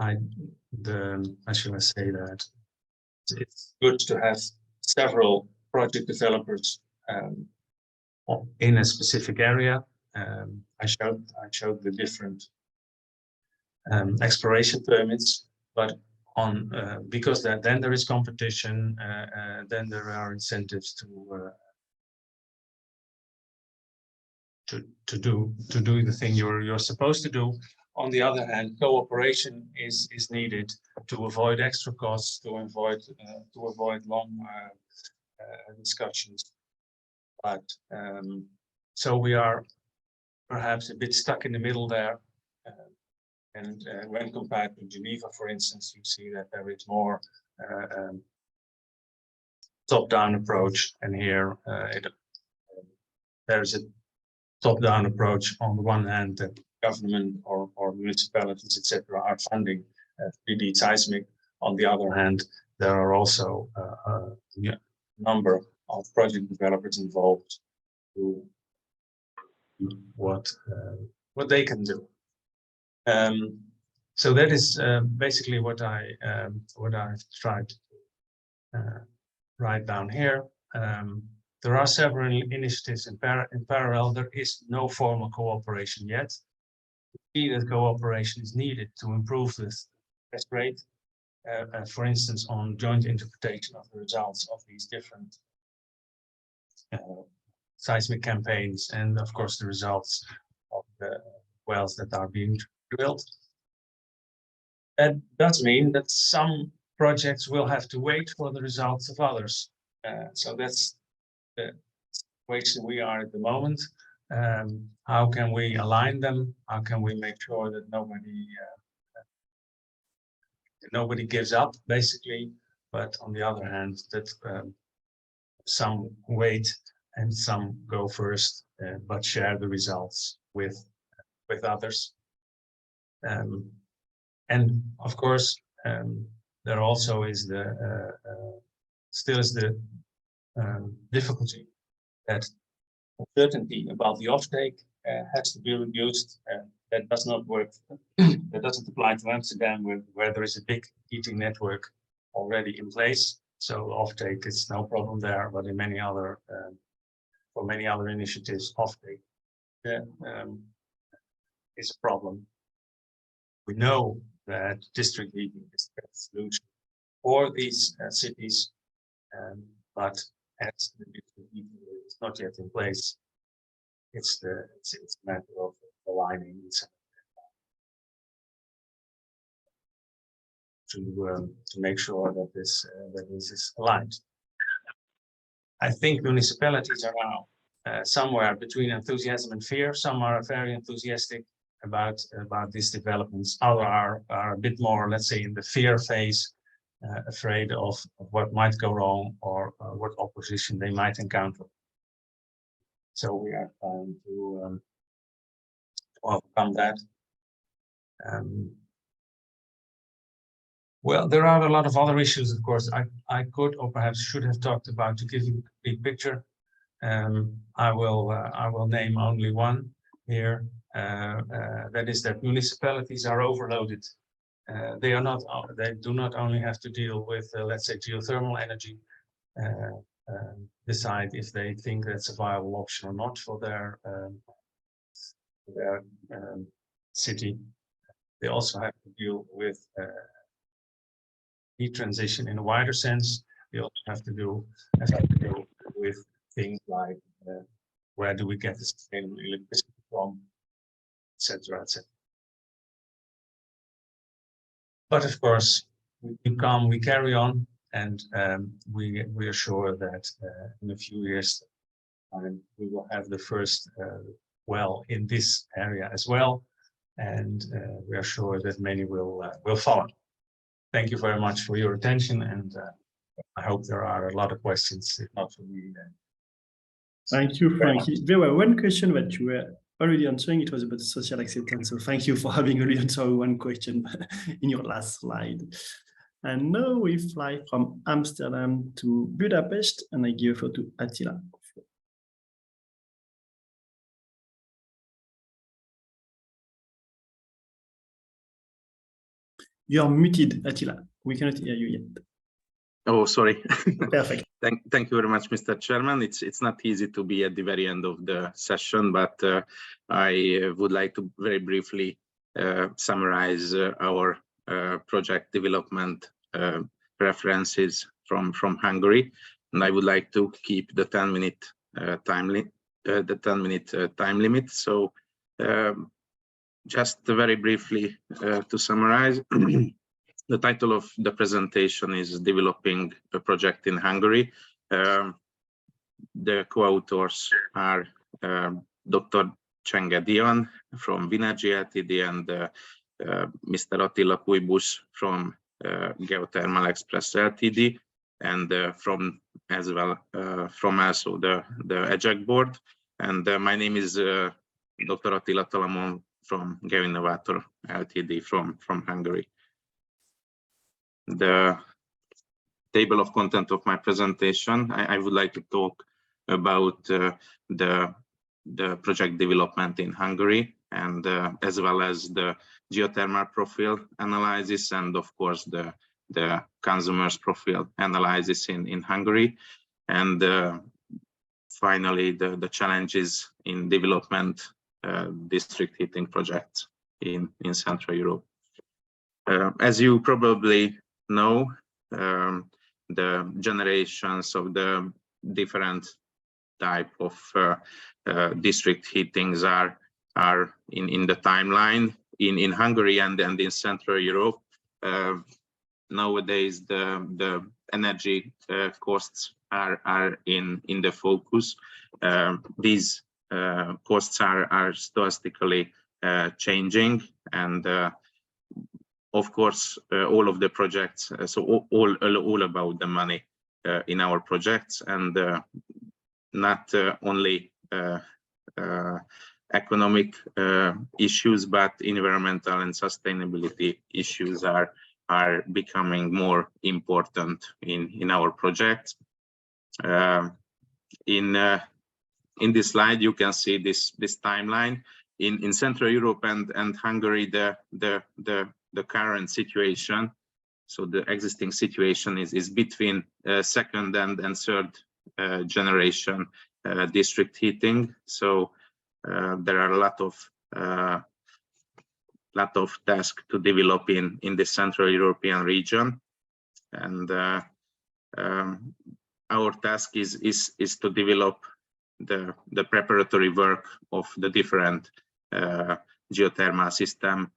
how should I say that? It's good to have several project developers in a specific area. I showed the different exploration permits, but on because then there is competition, then there are incentives to do the thing you're supposed to do. On the other hand, cooperation is needed to avoid extra costs, to avoid long discussions. But so we are perhaps a bit stuck in the middle there. And when compared to Geneva, for instance, you see that there is more top-down approach, and here there's a top-down approach. On the one hand, the government or municipalities, etc., are funding 3D seismic. On the other hand, there are also a number of project developers involved who what they can do. So that is basically what I've tried to write down here. There are several initiatives in parallel. There is no formal cooperation yet. We see that cooperation is needed to improve this test rate. For instance, on joint interpretation of the results of these different seismic campaigns, and of course the results of the wells that are being drilled. That does mean that some projects will have to wait for the results of others. So that's the situation we are at the moment. How can we align them? How can we make sure that nobody gives up, basically? But on the other hand, that some wait and some go first, but share the results with others. And of course, there also is still is the difficulty that uncertainty about the offtake has to be reduced. That does not work. That doesn't apply to Amsterdam, where there is a big heating network already in place. So offtake is no problem there, but in many other for many other initiatives, offtake is a problem. We know that district heating is the best solution for these cities, but as the district heating is not yet in place, it's a matter of aligning to make sure that this is aligned. I think municipalities are now somewhere between enthusiasm and fear. Some are very enthusiastic about these developments. Others are a bit more, let's say, in the fear phase, afraid of what might go wrong or what opposition they might encounter. So we are trying to overcome that. Well, there are a lot of other issues, of course, I could or perhaps should have talked about to give you a big picture. I will name only one here. That is that municipalities are overloaded. They do not only have to deal with, let's say, geothermal energy, decide if they think that's a viable option or not for their city. They also have to deal with heat transition in a wider sense. They also have to deal with things like where do we get the sustainable electricity from, etc., etc. But of course, we carry on, and we are sure that in a few years' time we will have the first well in this area as well. and we are sure that many will follow. Thank you very much for your attention, and I hope there are a lot of questions, if not for me.
Thank you, Frankie. There were one question that you were already answering. It was about social acceptance. So thank you for having already answered one question in your last slide. And now we fly from Amsterdam to Budapest, and I give over to Attila. You're muted, Attila. We cannot hear you yet.
Oh, sorry.
Perfect.
Thank you very much, Mr. Chairman. It's not easy to be at the very end of the session, but I would like to very briefly summarize our project development references from Hungary, and I would like to keep the 10-minute time limit. So just very briefly to summarize. The title of the presentation is Developing a Project in Hungary. The co-authors are Dr. Csenge Dian from Vinergy Ltd. And Mr. Attila Kujbus from Geothermal Express Ltd. And from also the EJEC board. And my name is Dr. Attila Talamon from GeoInnovator Ltd. from Hungary. The table of content of my presentation, I would like to talk about the project development in Hungary, and as well as the geothermal profile analysis, and of course the consumer's profile analysis in Hungary, and finally the challenges in development district heating projects in Central Europe. As you probably know, the generations of the different type of district heatings are in the timeline in Hungary and in Central Europe. Nowadays the energy costs are in the focus. These costs are stochastically changing, and of course, all of the projects, so all about the money in our projects, and not only economic issues, but environmental and sustainability issues are becoming more important in our projects. In this slide, you can see this timeline. In Central Europe and Hungary, the current situation, so the existing situation is between second and third generation district heating. So there are a lot of tasks to develop in the Central European region, and our task is to develop the preparatory work of the different geothermal system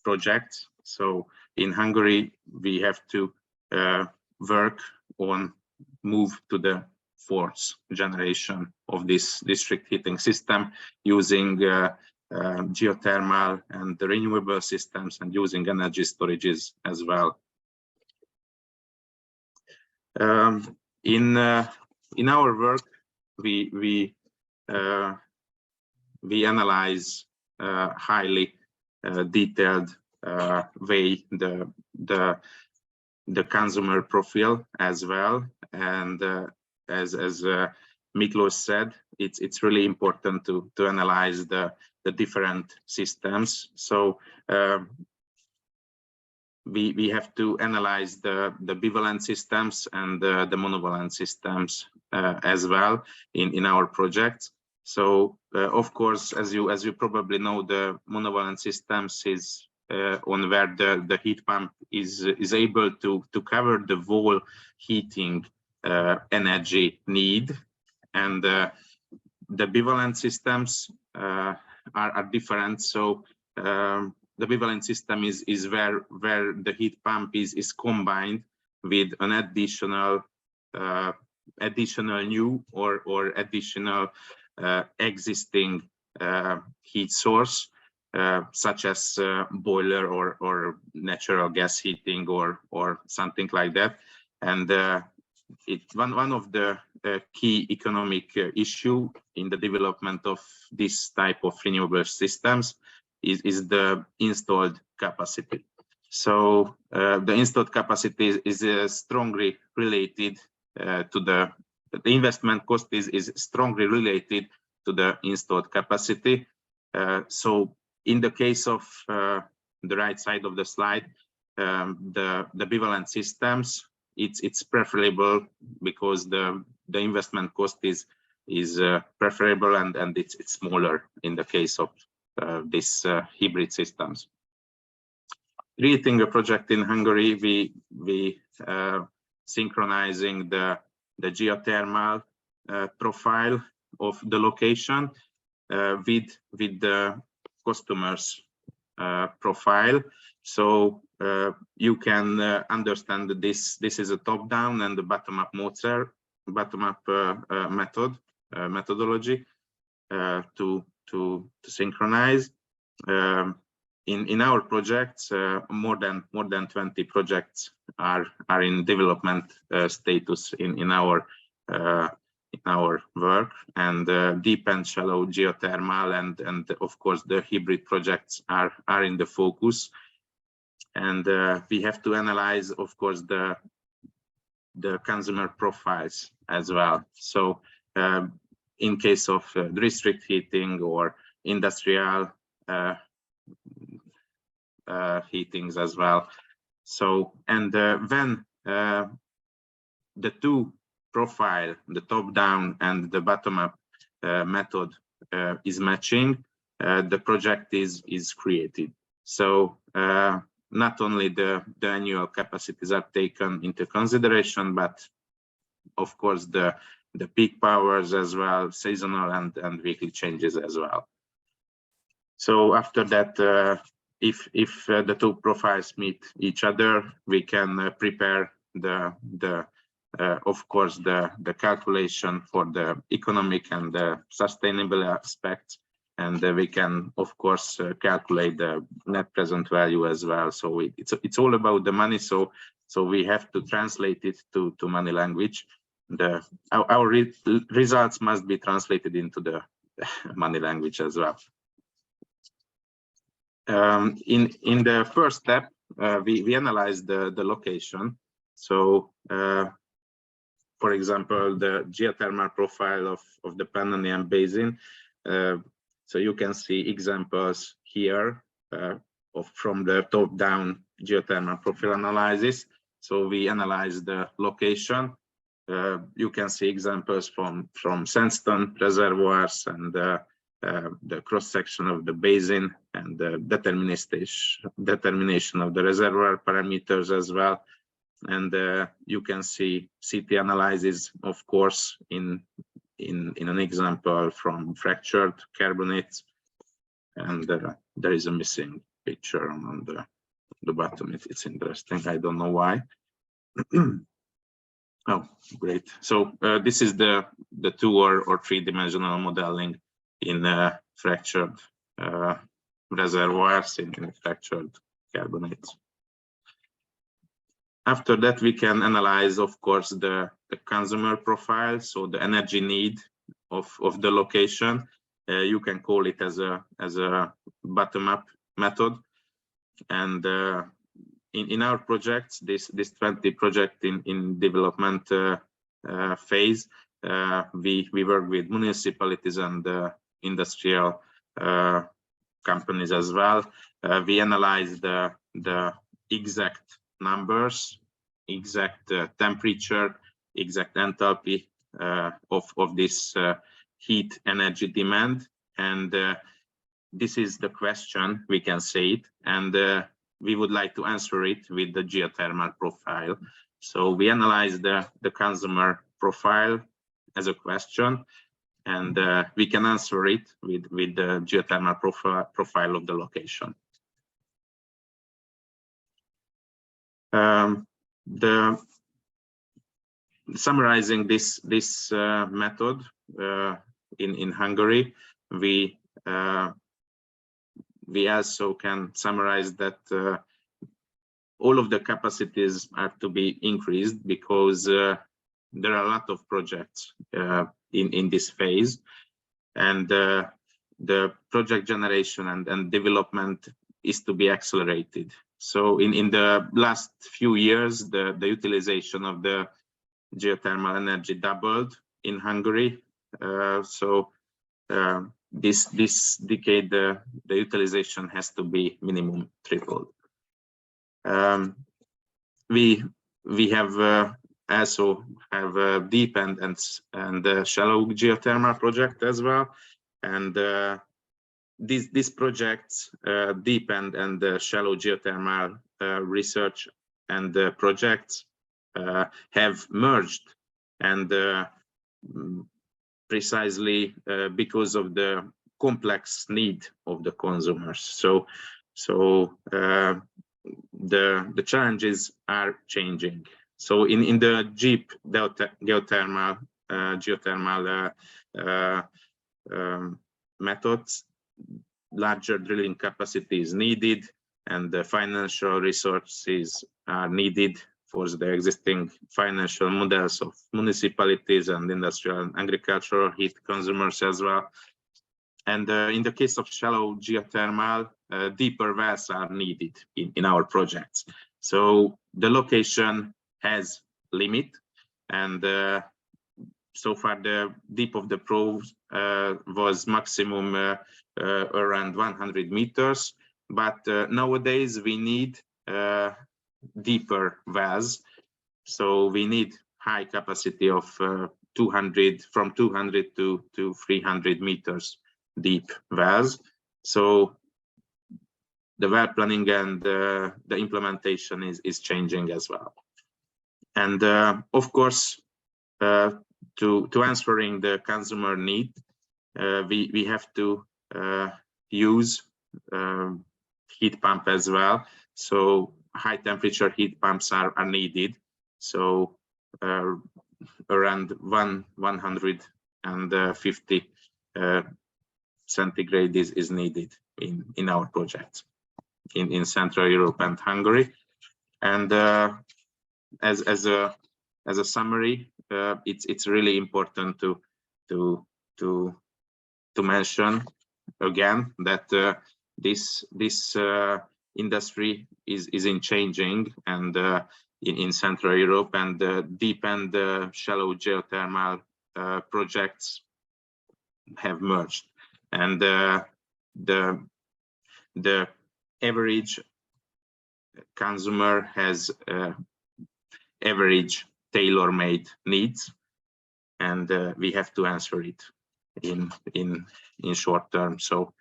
projects. So in Hungary, we have to work on move to the fourth generation of this district heating system using geothermal and the renewable systems, and using energy storages as well. In our work, we analyze highly detailed way the consumer profile as well, and as Miklós said, it's really important to analyze the different systems. So we have to analyze the bivalent systems and the monovalent systems as well in our projects. So of course, as you probably know, the monovalent systems is on where the heat pump is able to cover the whole heating energy need, and the bivalent systems are different. So the bivalent system is where the heat pump is combined with an additional new or additional existing heat source. such as boiler or natural gas heating or something like that. And it's one of the key economic issue in the development of this type of renewable systems is the installed capacity. So the installed capacity is strongly related to the investment cost is strongly related to the installed capacity. So in the case of the right side of the slide, the bivalent systems, it's preferable because the investment cost is preferable and it's smaller in the case of these hybrid systems. Creating a project in Hungary, we synchronizing the geothermal profile of the location with the customer's profile. So you can understand that this is a top-down and the bottom-up methodology to synchronize. In our projects, more than 20 projects are in development status in our work, and deep and shallow geothermal and of course the hybrid projects are in the focus. And we have to analyze, of course, the consumer profiles as well. So in case of district heating or industrial heatings as well. So, and when the two profile, the top-down and the bottom-up method is matching, the project is created. So not only the annual capacities are taken into consideration, but of course the peak powers as well, seasonal and weekly changes as well. So after that, if the two profiles meet each other, we can prepare of course the calculation for the economic and the sustainable aspects, and we can of course calculate the net present value as well. So it's all about the money. So we have to translate it to money language. Our results must be translated into the money language as well. In the first step, we analyze the location. So, for example, the geothermal profile of the Pannonian Basin. So you can see examples here from the top-down geothermal profile analysis. So we analyze the location. You can see examples from sandstone reservoirs and the cross-section of the basin and the determination of the reservoir parameters as well. And you can see CT analysis, of course, in an example from fractured carbonates. And there is a missing picture on the bottom. It's interesting. I don't know why. Oh, great. So this is the 2 or 3-dimensional modeling in fractured reservoirs in fractured carbonates. After that, we can analyze, of course, the consumer profile, so the energy need of the location. You can call it as a bottom-up method. And in our projects, this 20 project in development phase, we work with municipalities and industrial companies as well. We analyze the exact numbers, exact temperature, exact enthalpy of this heat energy demand, and this is the question, we can say it, and we would like to answer it with the geothermal profile. So we analyze the consumer profile as a question, and we can answer it with the geothermal profile of the location. Summarizing this method in Hungary, we we also can summarize that all of the capacities have to be increased because there are a lot of projects in this phase, and the project generation and development is to be accelerated. So in the last few years, the utilization of the geothermal energy doubled in Hungary. This decade, the utilization has to be minimum tripled. We have also have a deep and shallow geothermal project as well, and these projects, deep and shallow geothermal research and projects have merged, and precisely because of the complex need of the consumers. So the challenges are changing. So in the deep geothermal methods, larger drilling capacity is needed, and the financial resources are needed for the existing financial models of municipalities and industrial and agricultural heat consumers as well. And in the case of shallow geothermal, deeper wells are needed in our projects. So the location has limit, and so far the deep of the probe was maximum around 100 meters, but nowadays we need deeper wells, so we need high capacity of 200 to 300 meters deep wells. So the well planning and the implementation is changing as well. And of course, to answering the consumer need, we have to use heat pump as well. So high temperature heat pumps are needed. So around 150 centigrade is needed in our projects in Central Europe and Hungary. And as a summary, it's really important to mention again that this industry is in changing, and in Central Europe, and deep and shallow geothermal projects have merged, and the average consumer has average tailor-made needs, and we have to answer it in short term. So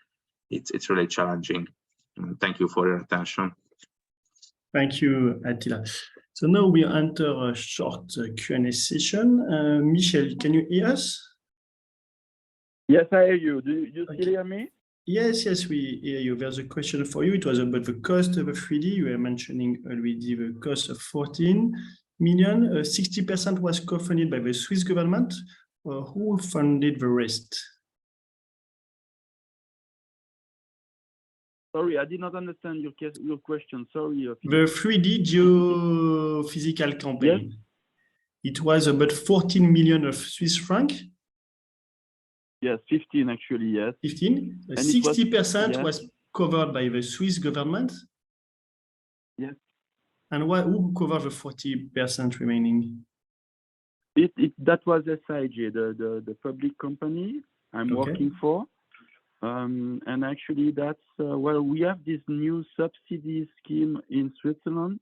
it's really challenging. Thank you for your attention.
Thank you, Attila. So now we enter a short Q&A session. Michel, can you hear us?
Yes, I hear you. Do you
Okay.
still hear me?
Yes, we hear you. There's a question for you. It was about the cost of a 3D. You were mentioning already the cost of 14 million. 60% was co-funded by the Swiss government. Who funded the rest?
Sorry, I did not understand your question. Sorry.
The 3D geophysical campaign.
Yes.
It was about 14 million of Swiss francs.
Yes, 15 actually, yes.
15.
And
60%
yes.
was covered by the Swiss government.
Yes.
And who covered the 40% remaining?
That was SIG, the public company I'm working for. And actually that's, well, we have this new subsidy scheme in Switzerland,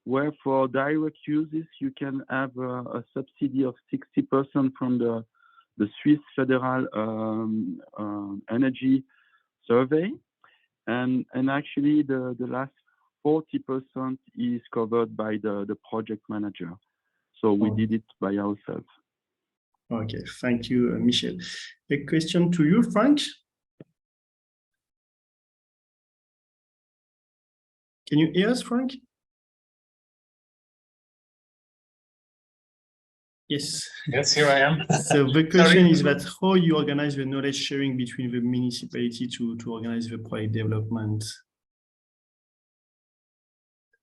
where for direct uses, you can have a subsidy of 60% from the Swiss Federal Energy Survey. And actually the last 40% is covered by the project manager. So we did it by ourselves.
Okay, thank you, Michel. A question to you, Frank. Can you hear us, Frank? Yes.
Yes, here I am.
So the question
Sorry.
is that how you organize the knowledge sharing between the municipality to organize the project development?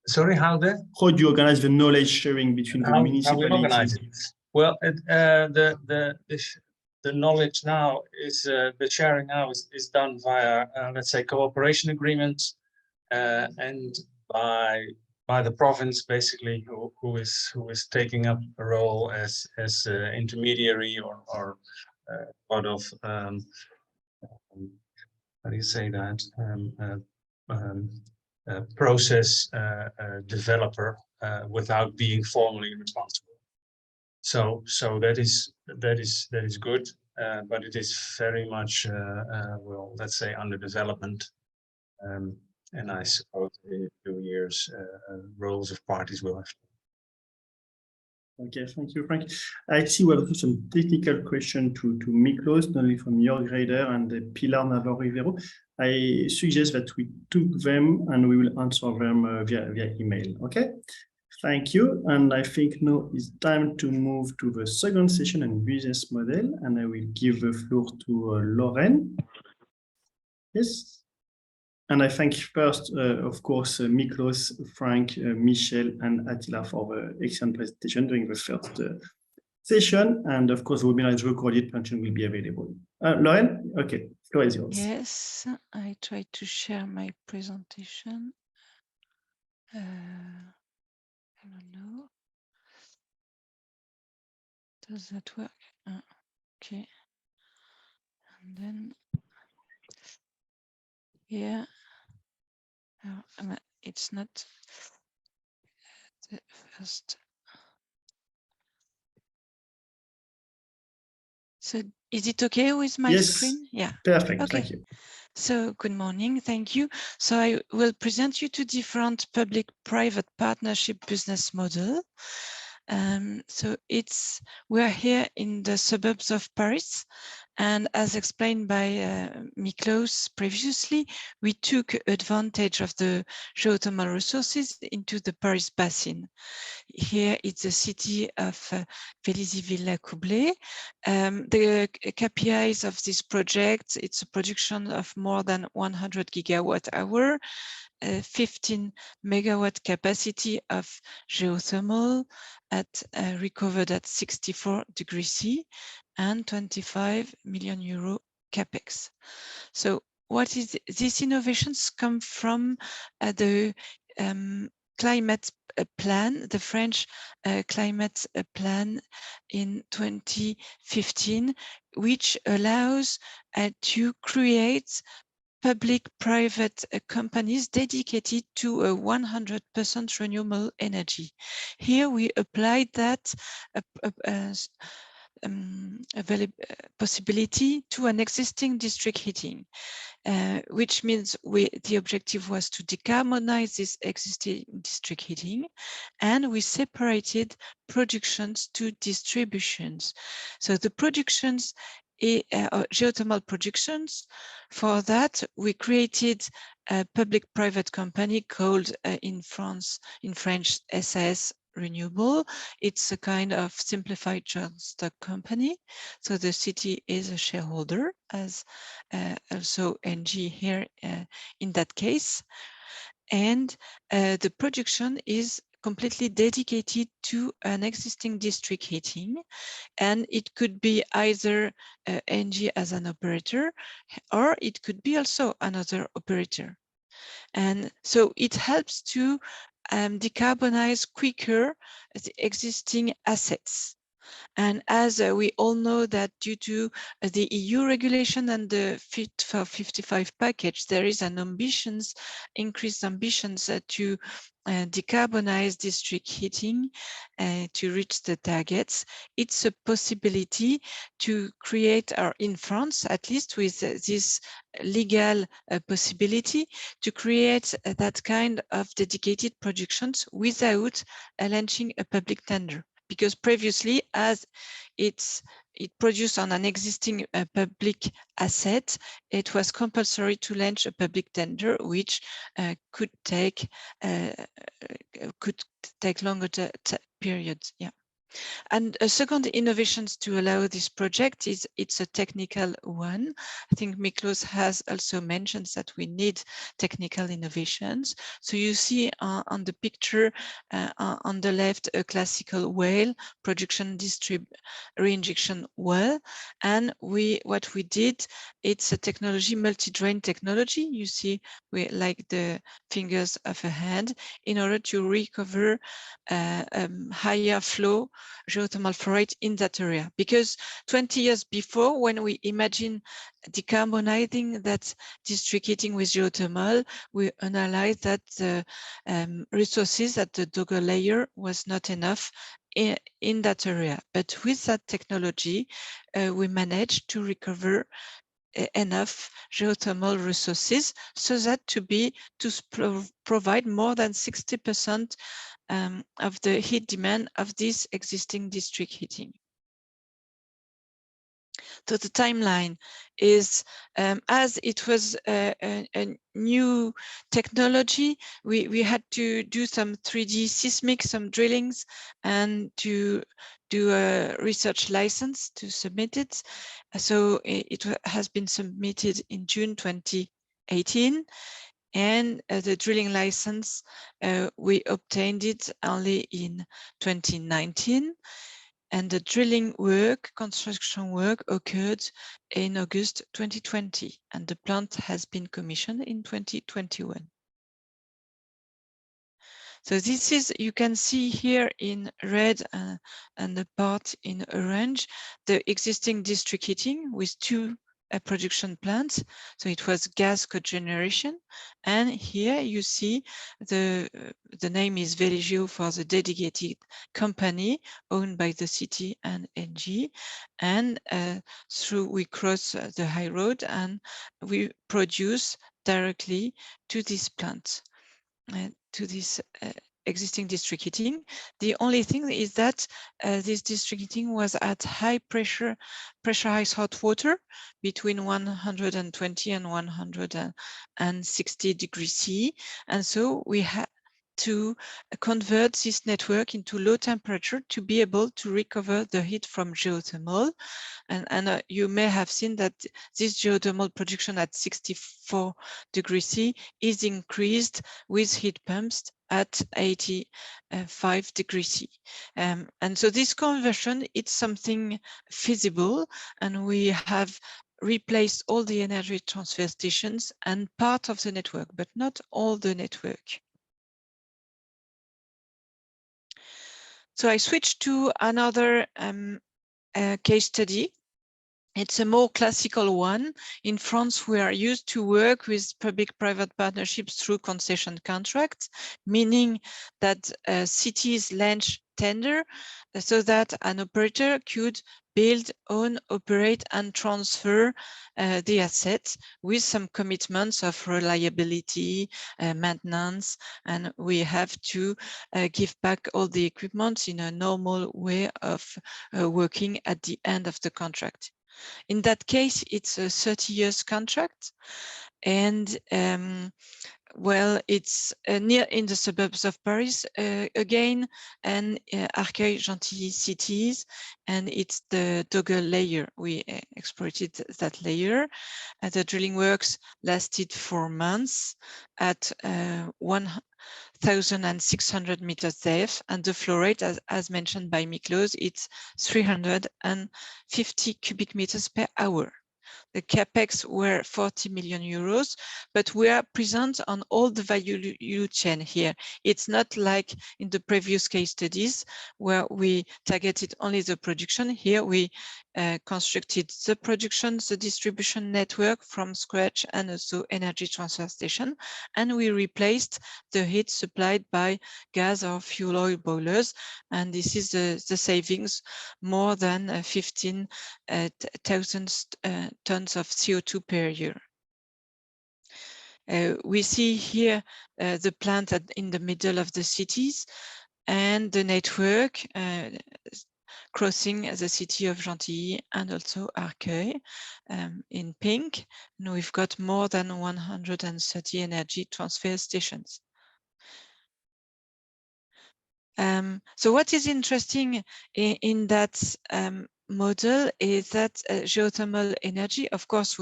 Sorry, how the?
How do you organize the knowledge sharing between the
How we
municipality?
organize it? Well, the knowledge now is the sharing now is done via let's say cooperation agreements and by the province basically who is taking up a role as intermediary or part of how do you say that process developer without being formally responsible. So that is good, but it is very much well, let's say under development. And I suppose in a few years, roles of parties will have.
Okay, thank you, Frank. I see we have some technical question to Miklos, not only from your grader and Pilar Navarro Rivero. I suggest that we took them and we will answer them via email. Okay, thank you. And I think now it's time to move to the second session and business model. And I will give the floor to Lauren. Yes. And I thank first, of course, Miklos, Frank, Michel, and Attila for the excellent presentation during the first session. And of course, the webinar is recorded, pension will be available. Lauren, okay, floor is yours.
Yes, I try to share my presentation. I don't know. Does that work? Okay. And then here, it's not the first. So is it okay with my screen? Yeah.
Perfect.
Okay.
Thank you.
So good morning. Thank you. So I will present you two different public-private partnership business model. So we're here in the suburbs of Paris. And as explained by Miklos previously, we took advantage of the geothermal resources into the Paris basin. Here it's the city of Vélizy-Villacoublay. The KPIs of this project, it's a production of more than 100 gigawatt hour, 15 megawatt capacity of geothermal recovered at 64 degrees C and 25 million euro capex. So what is these innovations come from the climate plan, the French climate plan in 2015, which allows to create public-private companies dedicated to a 100% renewable energy. Here we applied that possibility to an existing district heating, which means the objective was to decarbonize this existing district heating, and we separated productions to distributions. So the productions, geothermal productions, for that we created a public-private company called in French SAS Renewable. It's a kind of simplified joint stock company. So the city is a shareholder, as also NG here in that case. And the production is completely dedicated to an existing district heating. And it could be either NG as an operator, or it could be also another operator. And so it helps to decarbonize quicker the existing assets. And as we all know that due to the EU regulation and the Fit for 55 package, there is an increased ambitions to decarbonize district heating to reach the targets. It's a possibility to create, or in France, at least with this legal possibility, to create that kind of dedicated productions without launching a public tender. Because previously, as it produced on an existing public asset, it was compulsory to launch a public tender, which could take longer periods. Yeah. And a second innovations to allow this project is it's a technical one. I think Miklos has also mentioned that we need technical innovations. So you see on the picture on the left a classical well, production reinjection well. And what we did, it's a technology, multi-drain technology. You see we like the fingers of a hand in order to recover higher flow geothermal flow rate in that area. Because 20 years before, when we imagine decarbonizing that district heating with geothermal, we analyzed that the resources at the Dogger layer was not enough in that area. But with that technology, we managed to recover enough geothermal resources so that to provide more than 60% of the heat demand of this existing district heating. So the timeline is, as it was a new technology, we had to do some 3D seismic, some drillings, and to do a research license to submit it. So it has been submitted in June 2018. And the drilling license, we obtained it only in 2019. And the drilling work, construction work occurred in August 2020, and the plant has been commissioned in 2021. So this is, you can see here in red and the part in orange, the existing district heating with two production plants. So it was gas cogeneration. And here you see the name is Veligeo for the dedicated company owned by the city and NG. And we cross the high road and we produce directly to this plant, to this existing district heating. The only thing is that this district heating was at high pressurized hot water between 120 and 160 degrees C. And so we had to convert this network into low temperature to be able to recover the heat from geothermal. And you may have seen that this geothermal production at 64 degrees C is increased with heat pumps at 85 degrees C. And so this conversion, it's something feasible, and we have replaced all the energy transfer stations and part of the network, but not all the network. So I switched to another case study. It's a more classical one. In France, we are used to work with public-private partnerships through concession contracts, meaning that cities launch tender so that an operator could build, own, operate, and transfer the assets with some commitments of reliability, maintenance, and we have to give back all the equipment in a normal way of working at the end of the contract. In that case, it's a 30 years contract, and well, it's near in the suburbs of Paris again, and Arcueil, Gentilly cities, and it's the Dogger layer. We exploited that layer. The drilling works lasted 4 months at 1,600 meters depth, and the flow rate, as mentioned by Miklos, it's 350 cubic meters per hour. The capex were 40 million euros, but we are present on all the value chain here. It's not like in the previous case studies where we targeted only the production. Here we constructed the production, the distribution network from scratch, and also energy transfer station. And we replaced the heat supplied by gas or fuel oil boilers. And this is the savings, more than 15,000 tons of CO2 per year. We see here the plant in the middle of the cities and the network crossing the city of Gentilly and also Arcueil in pink. And we've got more than 130 energy transfer stations. So what is interesting in that model is that geothermal energy, of course,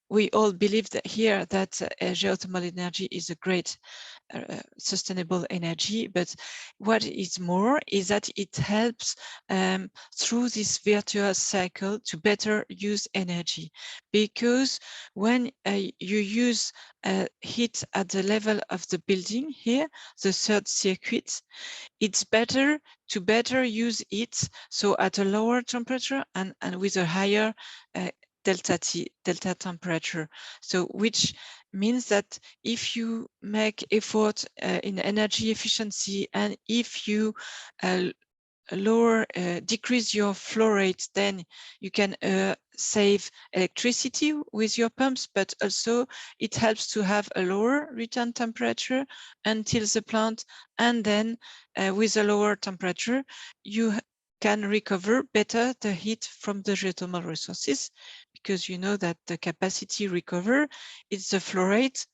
we all believe that here that geothermal energy is a great sustainable energy, but what is more is that it helps through this virtuous cycle to better use energy, because when you use heat at the level of the building here, the third circuit, it's better to better use it, so at a lower temperature and with a higher delta temperature. So which means that if you make effort in energy efficiency, and if you decrease your flow rate, then you can save electricity with your pumps, but also it helps to have a lower return temperature until the plant, and then with a lower temperature you can recover better the heat from the geothermal resources, because you know that the capacity recover is the flow rate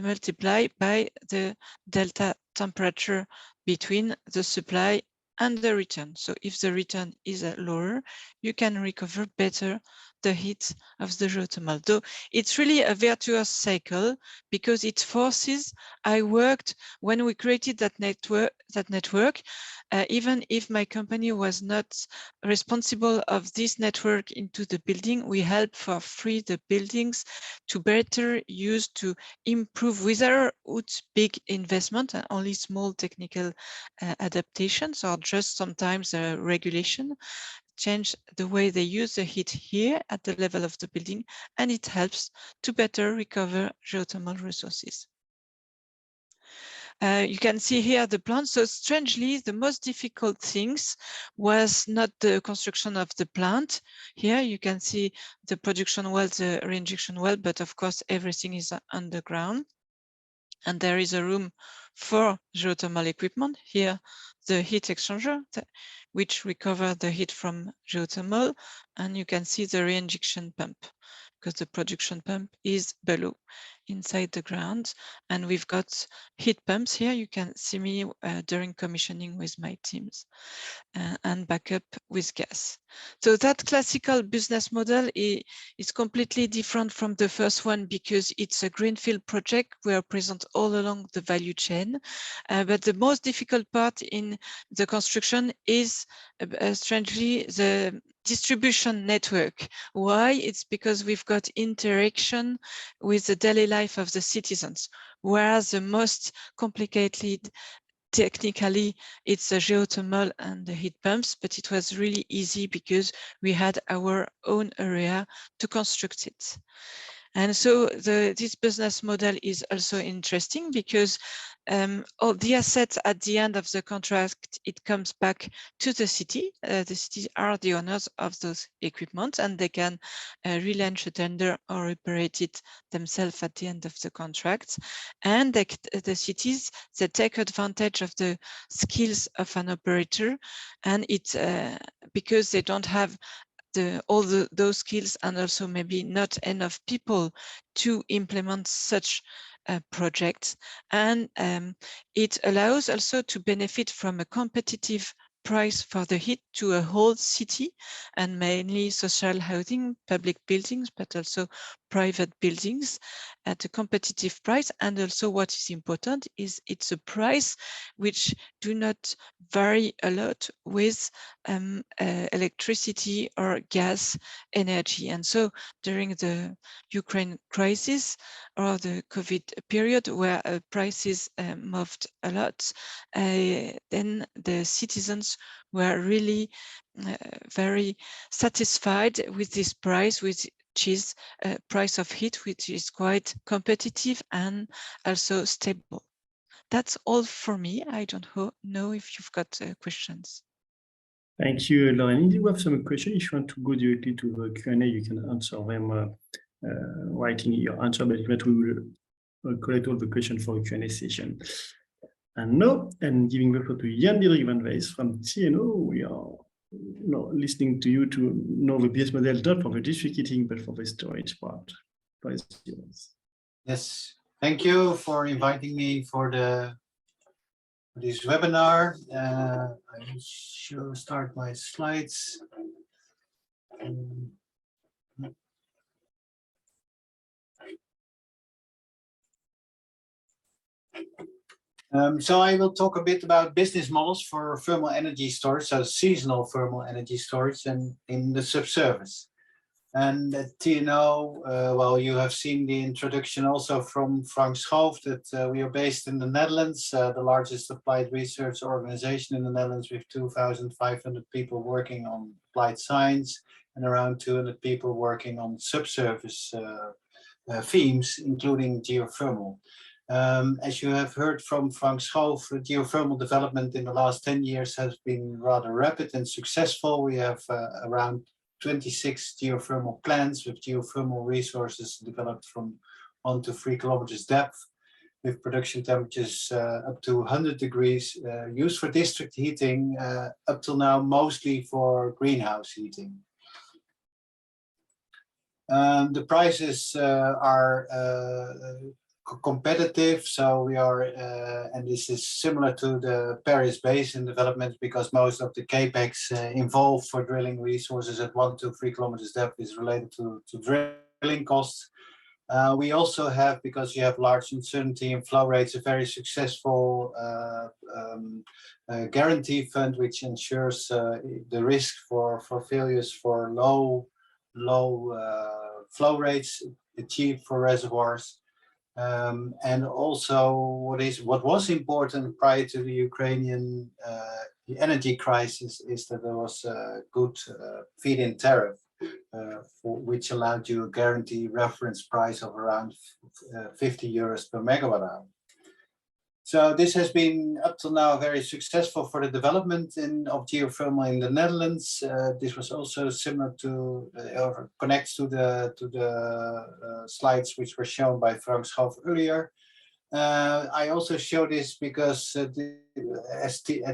multiplied by the delta temperature between the supply and the return. So if the return is lower, you can recover better the heat of the geothermal. Though it's really a virtuous cycle, because it forces. I worked when we created that network, even if my company was not responsible of this network into the building, we help for free the buildings to better use, to improve without big investment and only small technical adaptations, or just sometimes regulation, change the way they use the heat here at the level of the building, and it helps to better recover geothermal resources. You can see here the plant. So strangely, the most difficult things was not the construction of the plant. Here you can see the production well, the reinjection well, but of course everything is underground. And there is a room for geothermal equipment. Here, the heat exchanger, which recover the heat from geothermal. And you can see the reinjection pump, because the production pump is below, inside the ground. And we've got heat pumps here. You can see me during commissioning with my teams, and backup with gas. So that classical business model is completely different from the first one, because it's a greenfield project. We are present all along the value chain. But the most difficult part in the construction is strangely the distribution network. Why? It's because we've got interaction with the daily life of the citizens, whereas the most complicated technically it's a geothermal and the heat pumps, but it was really easy because we had our own area to construct it. And so this business model is also interesting, because all the assets at the end of the contract, it comes back to the city. The cities are the owners of those equipment, and they can relaunch a tender or operate it themselves at the end of the contract. And the cities, they take advantage of the skills of an operator, and it's because they don't have those skills, and also maybe not enough people to implement such projects. And it allows also to benefit from a competitive price for the heat to a whole city, and mainly social housing, public buildings, but also private buildings at a competitive price. And also what is important is it's a price which do not vary a lot with electricity or gas energy. And so during the Ukraine crisis or the COVID period, where prices moved a lot, then the citizens were really very satisfied with this price, which is price of heat, which is quite competitive and also stable. That's all for me. I don't know if you've got questions.
Thank you, Lauren. If you have some questions, if you want to go directly to the Q&A, you can answer them writing your answer, but we will collect all the questions for a Q&A session. And now, and giving the floor to Jan-Dirk van Wijs from TNO, we are listening to you to know the business model, not for the district heating, but for the storage part.
Yes, thank you for inviting me for the this webinar. I will start my slides. So I will talk a bit about business models for thermal energy storage, so seasonal thermal energy storage, and in the subsurface. And at TNO, well, you have seen the introduction also from Frank Schoof that we are based in the Netherlands, the largest applied research organization in the Netherlands, with 2,500 people working on applied science and around 200 people working on subsurface themes, including geothermal. As you have heard from Frank Schoof, geothermal development in the last 10 years has been rather rapid and successful. We have around 26 geothermal plants with geothermal resources developed from 1 to 3 kilometers depth, with production temperatures up to 100 degrees, used for district heating, up till now mostly for greenhouse heating. The prices are competitive, so we are, and this is similar to the Paris Basin development, because most of the capex involved for drilling resources at 1 to 3 kilometers depth is related to drilling costs. We also have, because you have large uncertainty in flow rates, a very successful guarantee fund, which ensures the risk for failures for low flow rates achieved for reservoirs. And also what was important prior to the Ukrainian energy crisis is that there was a good feed-in tariff, for which allowed you a guarantee reference price of around 50 euros per megawatt hour. So this has been up till now very successful for the development of geothermal in the Netherlands. This was also similar to or connects to the slides which were shown by Frank Schoof earlier. I also show this because at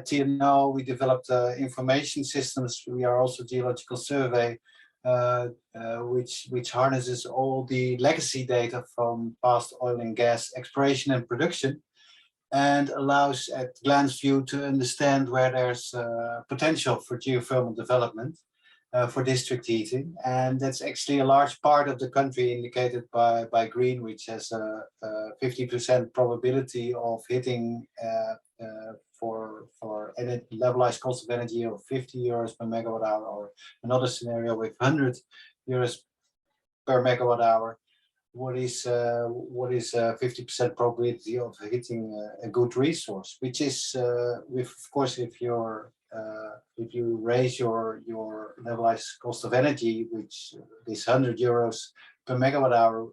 TNO we developed information systems. We are also geological survey, which harnesses all the legacy data from past oil and gas exploration and production, and allows at glance view to understand where there's potential for geothermal development for district heating. And that's actually a large part of the country indicated by green, which has a 50% probability of hitting for any levelized cost of energy of 50 euros per megawatt hour, or another scenario with 100 euros per megawatt hour. What is 50% probability of hitting a good resource, which is with, of course, if you raise your levelized cost of energy, which this 100 euros per megawatt hour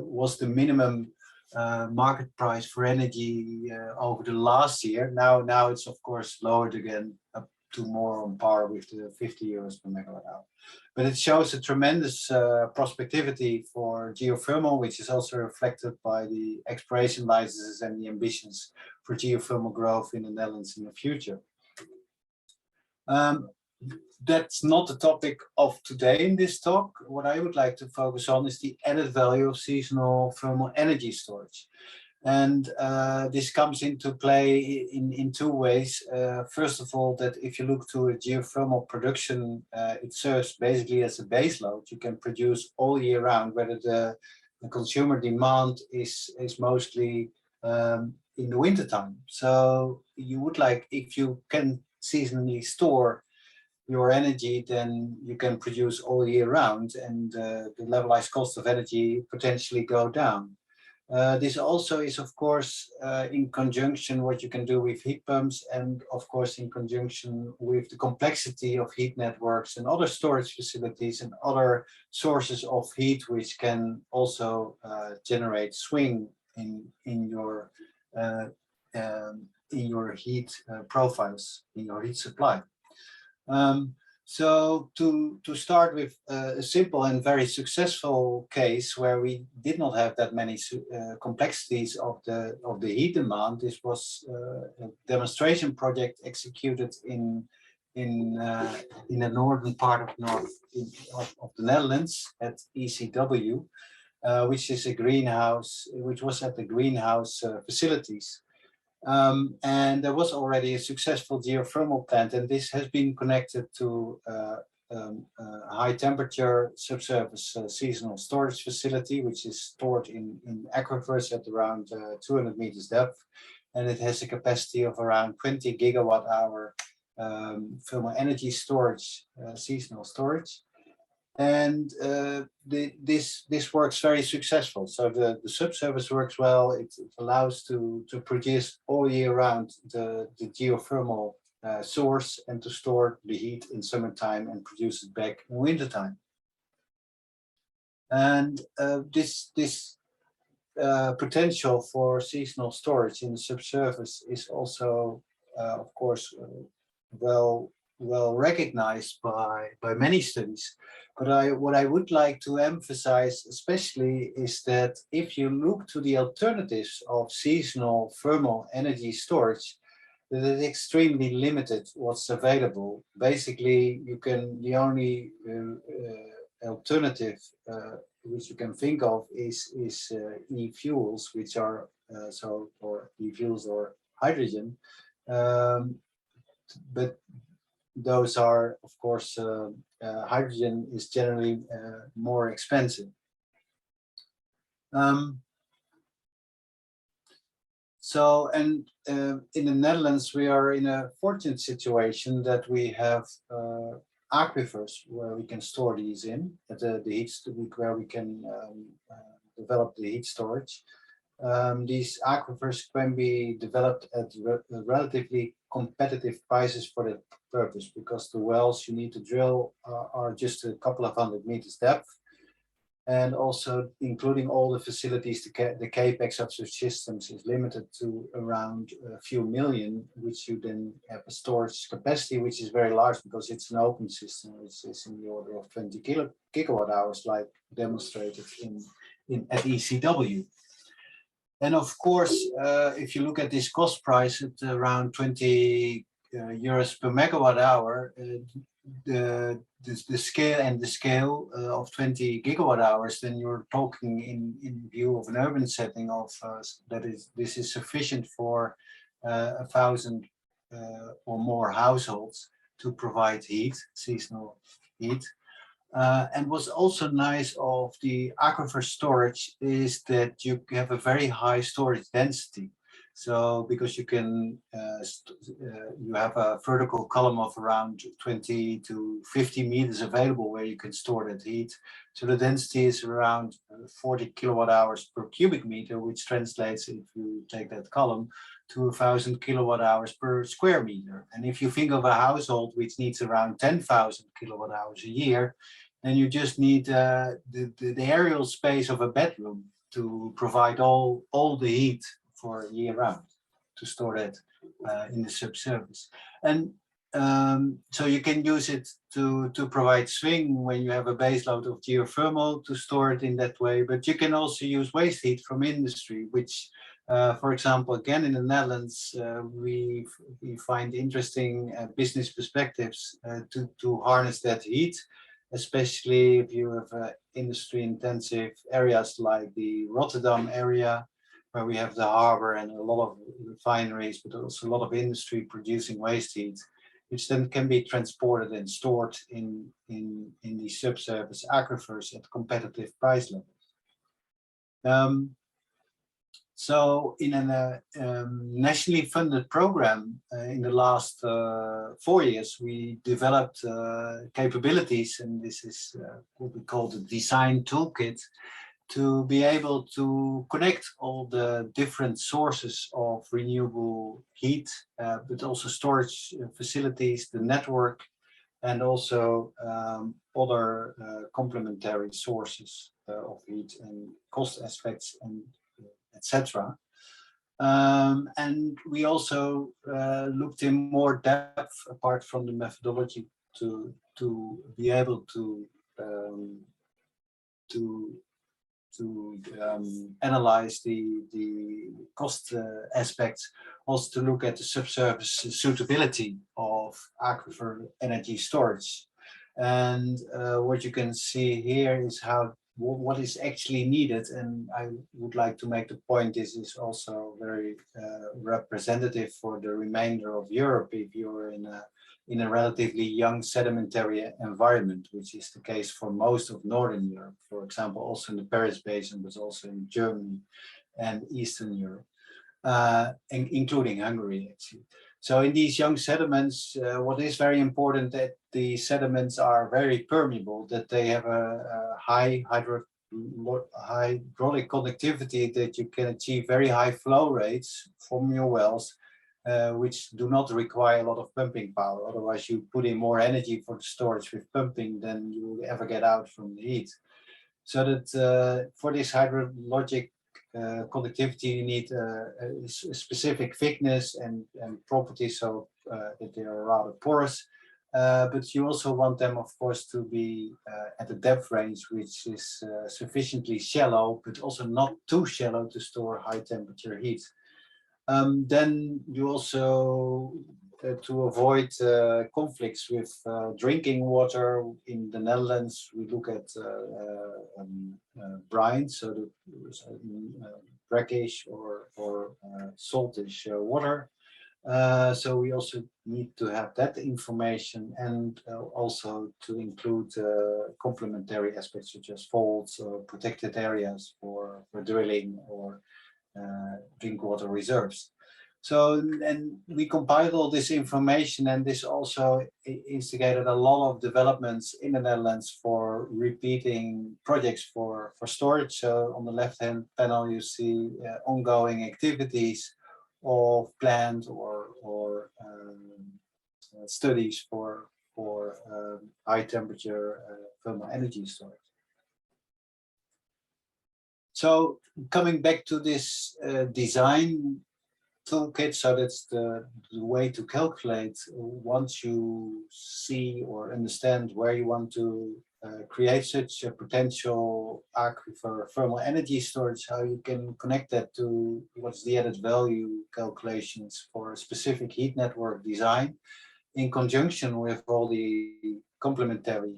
was the minimum market price for energy over the last year. Now it's of course lowered again up to more on par with the 50 euros per megawatt hour. But it shows a tremendous prospectivity for geothermal, which is also reflected by the exploration licenses and the ambitions for geothermal growth in the Netherlands in the future. That's not the topic of today in this talk. What I would like to focus on is the added value of seasonal thermal energy storage. And this comes into play in two ways. First of all, that if you look to a geothermal production, it serves basically as a base load. You can produce all year round, whether the consumer demand is mostly in the wintertime. So you would like, if you can seasonally store your energy, then you can produce all year round, and the levelized cost of energy potentially go down. This also is, of course, in conjunction what you can do with heat pumps, and of course in conjunction with the complexity of heat networks and other storage facilities and other sources of heat, which can also generate swing in your heat profiles, in your heat supply. So to start with a simple and very successful case where we did not have that many complexities of the heat demand, this was a demonstration project executed in the northern part of the Netherlands at ECW, which is a greenhouse, which was at the greenhouse facilities. And there was already a successful geothermal plant, and this has been connected to high temperature subsurface seasonal storage facility, which is stored in aquifers at around 200 meters depth. And it has a capacity of around 20 gigawatt hour thermal energy storage, seasonal storage. And this works very successful. So the subsurface works well. It allows to produce all year round the geothermal source and to store the heat in summertime and produce it back in wintertime. And this potential for seasonal storage in the subsurface is also, of course, well recognized by many studies. But what I would like to emphasize especially is that if you look to the alternatives of seasonal thermal energy storage, that is extremely limited what's available. Basically, the only alternative which you can think of is e-fuels, which are or e-fuels or hydrogen. But those are, of course, hydrogen is generally more expensive. In the Netherlands, we are in a fortunate situation that we have aquifers where we can store these in, at the heat, where we can develop the heat storage. These aquifers can be developed at relatively competitive prices for that purpose, because the wells you need to drill are just a couple of 100 meters depth. And also including all the facilities, the capex of such systems is limited to around a few million, which you then have a storage capacity, which is very large because it's an open system, which is in the order of 20 gigawatt hours, like demonstrated at ECW. And of course, if you look at this cost price at around 20 euros per megawatt hour, the scale of 20 gigawatt hours, then you're talking in view of an urban setting of this is sufficient for 1,000 or more households to provide heat, seasonal heat. And what's also nice of the aquifer storage is that you have a very high storage density. So because you can, you have a vertical column of around 20 to 50 meters available where you can store that heat. So the density is around 40 kilowatt hours per cubic meter, which translates, if you take that column, to 1,000 kilowatt hours per square meter. And if you think of a household which needs around 10,000 kilowatt hours a year, then you just need the aerial space of a bedroom to provide all the heat for year round, to store that in the subsurface. And so you can use it to provide swing when you have a base load of geothermal, to store it in that way. But you can also use waste heat from industry, which, for example, again in the Netherlands, we find interesting business perspectives to harness that heat, especially if you have industry intensive areas like the Rotterdam area, where we have the harbor and a lot of refineries, but also a lot of industry producing waste heat, which then can be transported and stored in the subsurface aquifers at competitive price levels. So in a nationally funded program in the last 4 years, we developed capabilities, and this is what we call the design toolkit, to be able to connect all the different sources of renewable heat, but also storage facilities, the network, and also other complementary sources of heat and cost aspects, and etc. And we also looked in more depth, apart from the methodology, to be able to analyze the cost aspects, also to look at the subsurface suitability of aquifer energy storage. And what you can see here is how what is actually needed. And I would like to make the point, this is also very representative for the remainder of Europe if you're in a relatively young sedimentary environment, which is the case for most of Northern Europe, for example, also in the Paris Basin, but also in Germany and Eastern Europe, including Hungary, actually. So in these young sediments, what is very important that the sediments are very permeable, that they have a high hydraulic conductivity, that you can achieve very high flow rates from your wells, which do not require a lot of pumping power. Otherwise, you put in more energy for the storage with pumping than you will ever get out from the heat. So that for this hydrologic conductivity, you need a specific thickness and properties so that they are rather porous. But you also want them, of course, to be at a depth range which is sufficiently shallow, but also not too shallow to store high temperature heat. Then you also, to avoid conflicts with drinking water, in the Netherlands, we look at brine, so the brackish or saltish water. So we also need to have that information, and also to include complementary aspects such as faults or protected areas for drilling or drink water reserves. So, and we compiled all this information, and this also instigated a lot of developments in the Netherlands for repeating projects for storage. So on the left-hand panel, you see ongoing activities of planned or studies for high temperature thermal energy storage. So coming back to this design toolkit, so that's the way to calculate once you see or understand where you want to create such a potential aquifer thermal energy storage, how you can connect that to what's the added value calculations for a specific heat network design in conjunction with all the complementary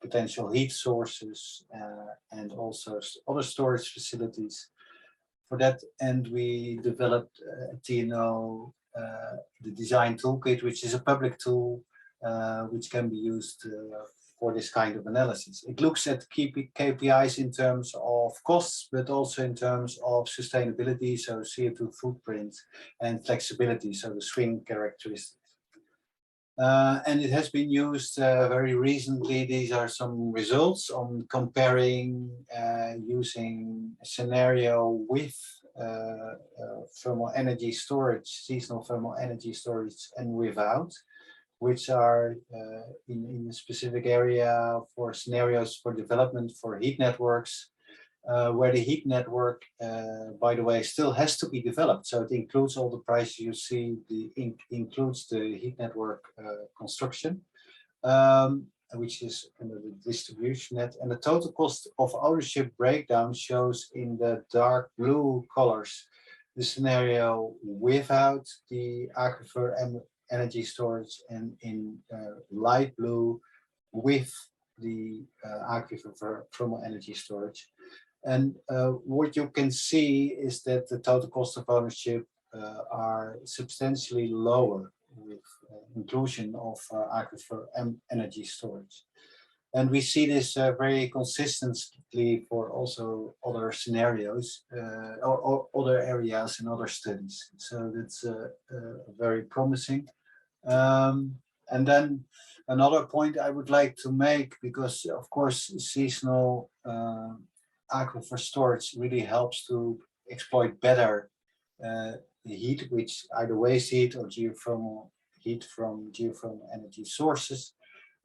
potential heat sources and also other storage facilities. For that end, we developed TNO, the design toolkit, which is a public tool which can be used for this kind of analysis. It looks at key KPIs in terms of costs, but also in terms of sustainability, so CO2 footprint, and flexibility, so the swing characteristics. And it has been used very recently. These are some results on comparing using a scenario with thermal energy storage, seasonal thermal energy storage, and without, which are in a specific area for scenarios for development for heat networks, where the heat network, by the way, still has to be developed. So it includes all the prices you see, includes the heat network construction, which is under the distribution net. And the total cost of ownership breakdown shows in the dark blue colors the scenario without the aquifer energy storage, and in light blue with the aquifer thermal energy storage. And what you can see is that the total cost of ownership are substantially lower with inclusion of aquifer energy storage. And we see this very consistently for also other scenarios or other areas and other studies. So that's very promising. And then another point I would like to make, because of course seasonal aquifer storage really helps to exploit better the heat, which either waste heat or geothermal heat from geothermal energy sources.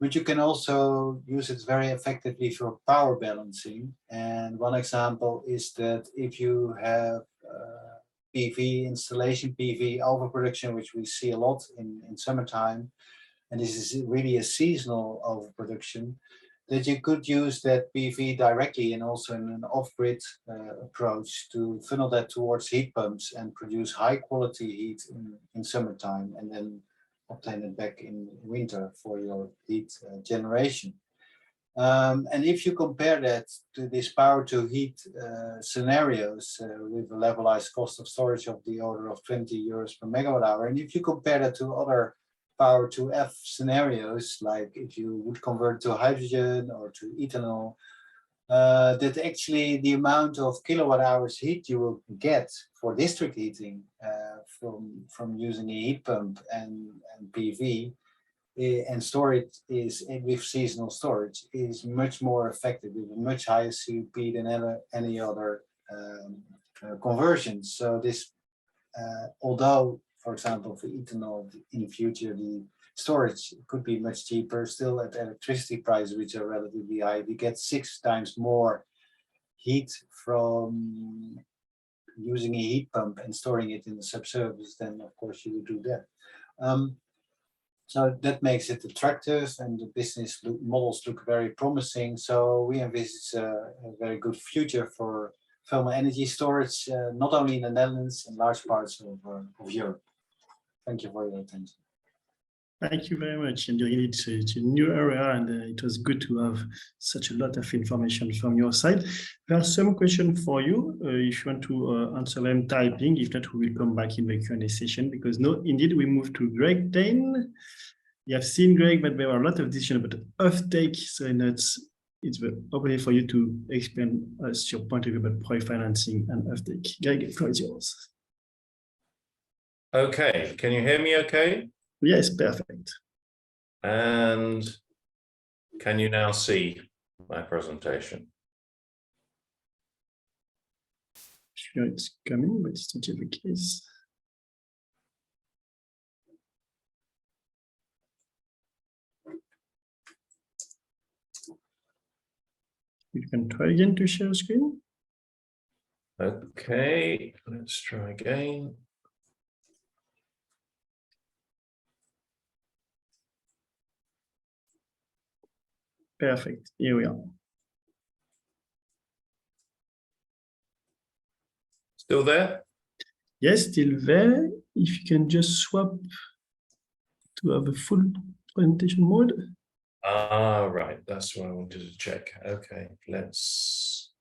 But you can also use it very effectively for power balancing. And one example is that if you have PV installation, PV overproduction, which we see a lot in summertime, and this is really a seasonal overproduction, that you could use that PV directly and also in an off-grid approach to funnel that towards heat pumps and produce high quality heat in summertime, and then obtain it back in winter for your heat generation. And if you compare that to this power to heat scenarios with a levelized cost of storage of the order of 20 euros per megawatt hour, and if you compare that to other power to F scenarios, like if you would convert to hydrogen or to ethanol, that actually the amount of kilowatt hours heat you will get for district heating from using a heat pump and PV and storage is with seasonal storage is much more effective with a much higher CUP than any other conversion. So this, although, for example, for ethanol in the future, the storage could be much cheaper, still at electricity prices, which are relatively high, we get 6 times more heat from using a heat pump and storing it in the subsurface than, of course, you would do that. So that makes it attractive, and the business models look very promising. So we envisage a very good future for thermal energy storage, not only in the Netherlands and large parts of Europe. Thank you for your attention. Thank you very much. And it's a new area, and it was good to have such a lot of information from your side. There are some questions for you. If you want to answer them typing, if not, we will come back in the Q&A session, because no, indeed, we move to Greg Dane. You have seen Greg, but there are a lot of decisions about offtake, so it's the opportunity for you to explain us your point of view about project financing and offtake. Greg, the floor is yours.
Okay, can you hear me okay?
Yes, perfect.
And can you now see my presentation?
Sure, it's coming, but it's not yet the case. You can try again to share screen.
Okay, let's try again.
Perfect, here we are.
Still there?
Yes, still there. If you can just swap to have a full presentation mode.
Ah, right, that's what I wanted to check. Okay, let's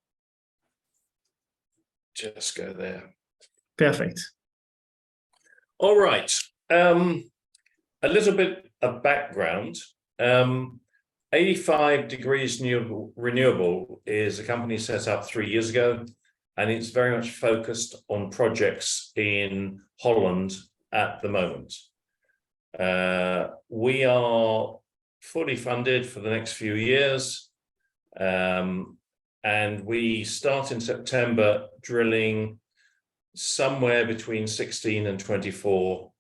just go there.
Perfect.
All right, a little bit of background. 85 Degrees Renewable is a company set up 3 years ago, and it's very much focused on projects in Holland at the moment. We are fully funded for the next few years, and we start in September drilling somewhere between 16 and 24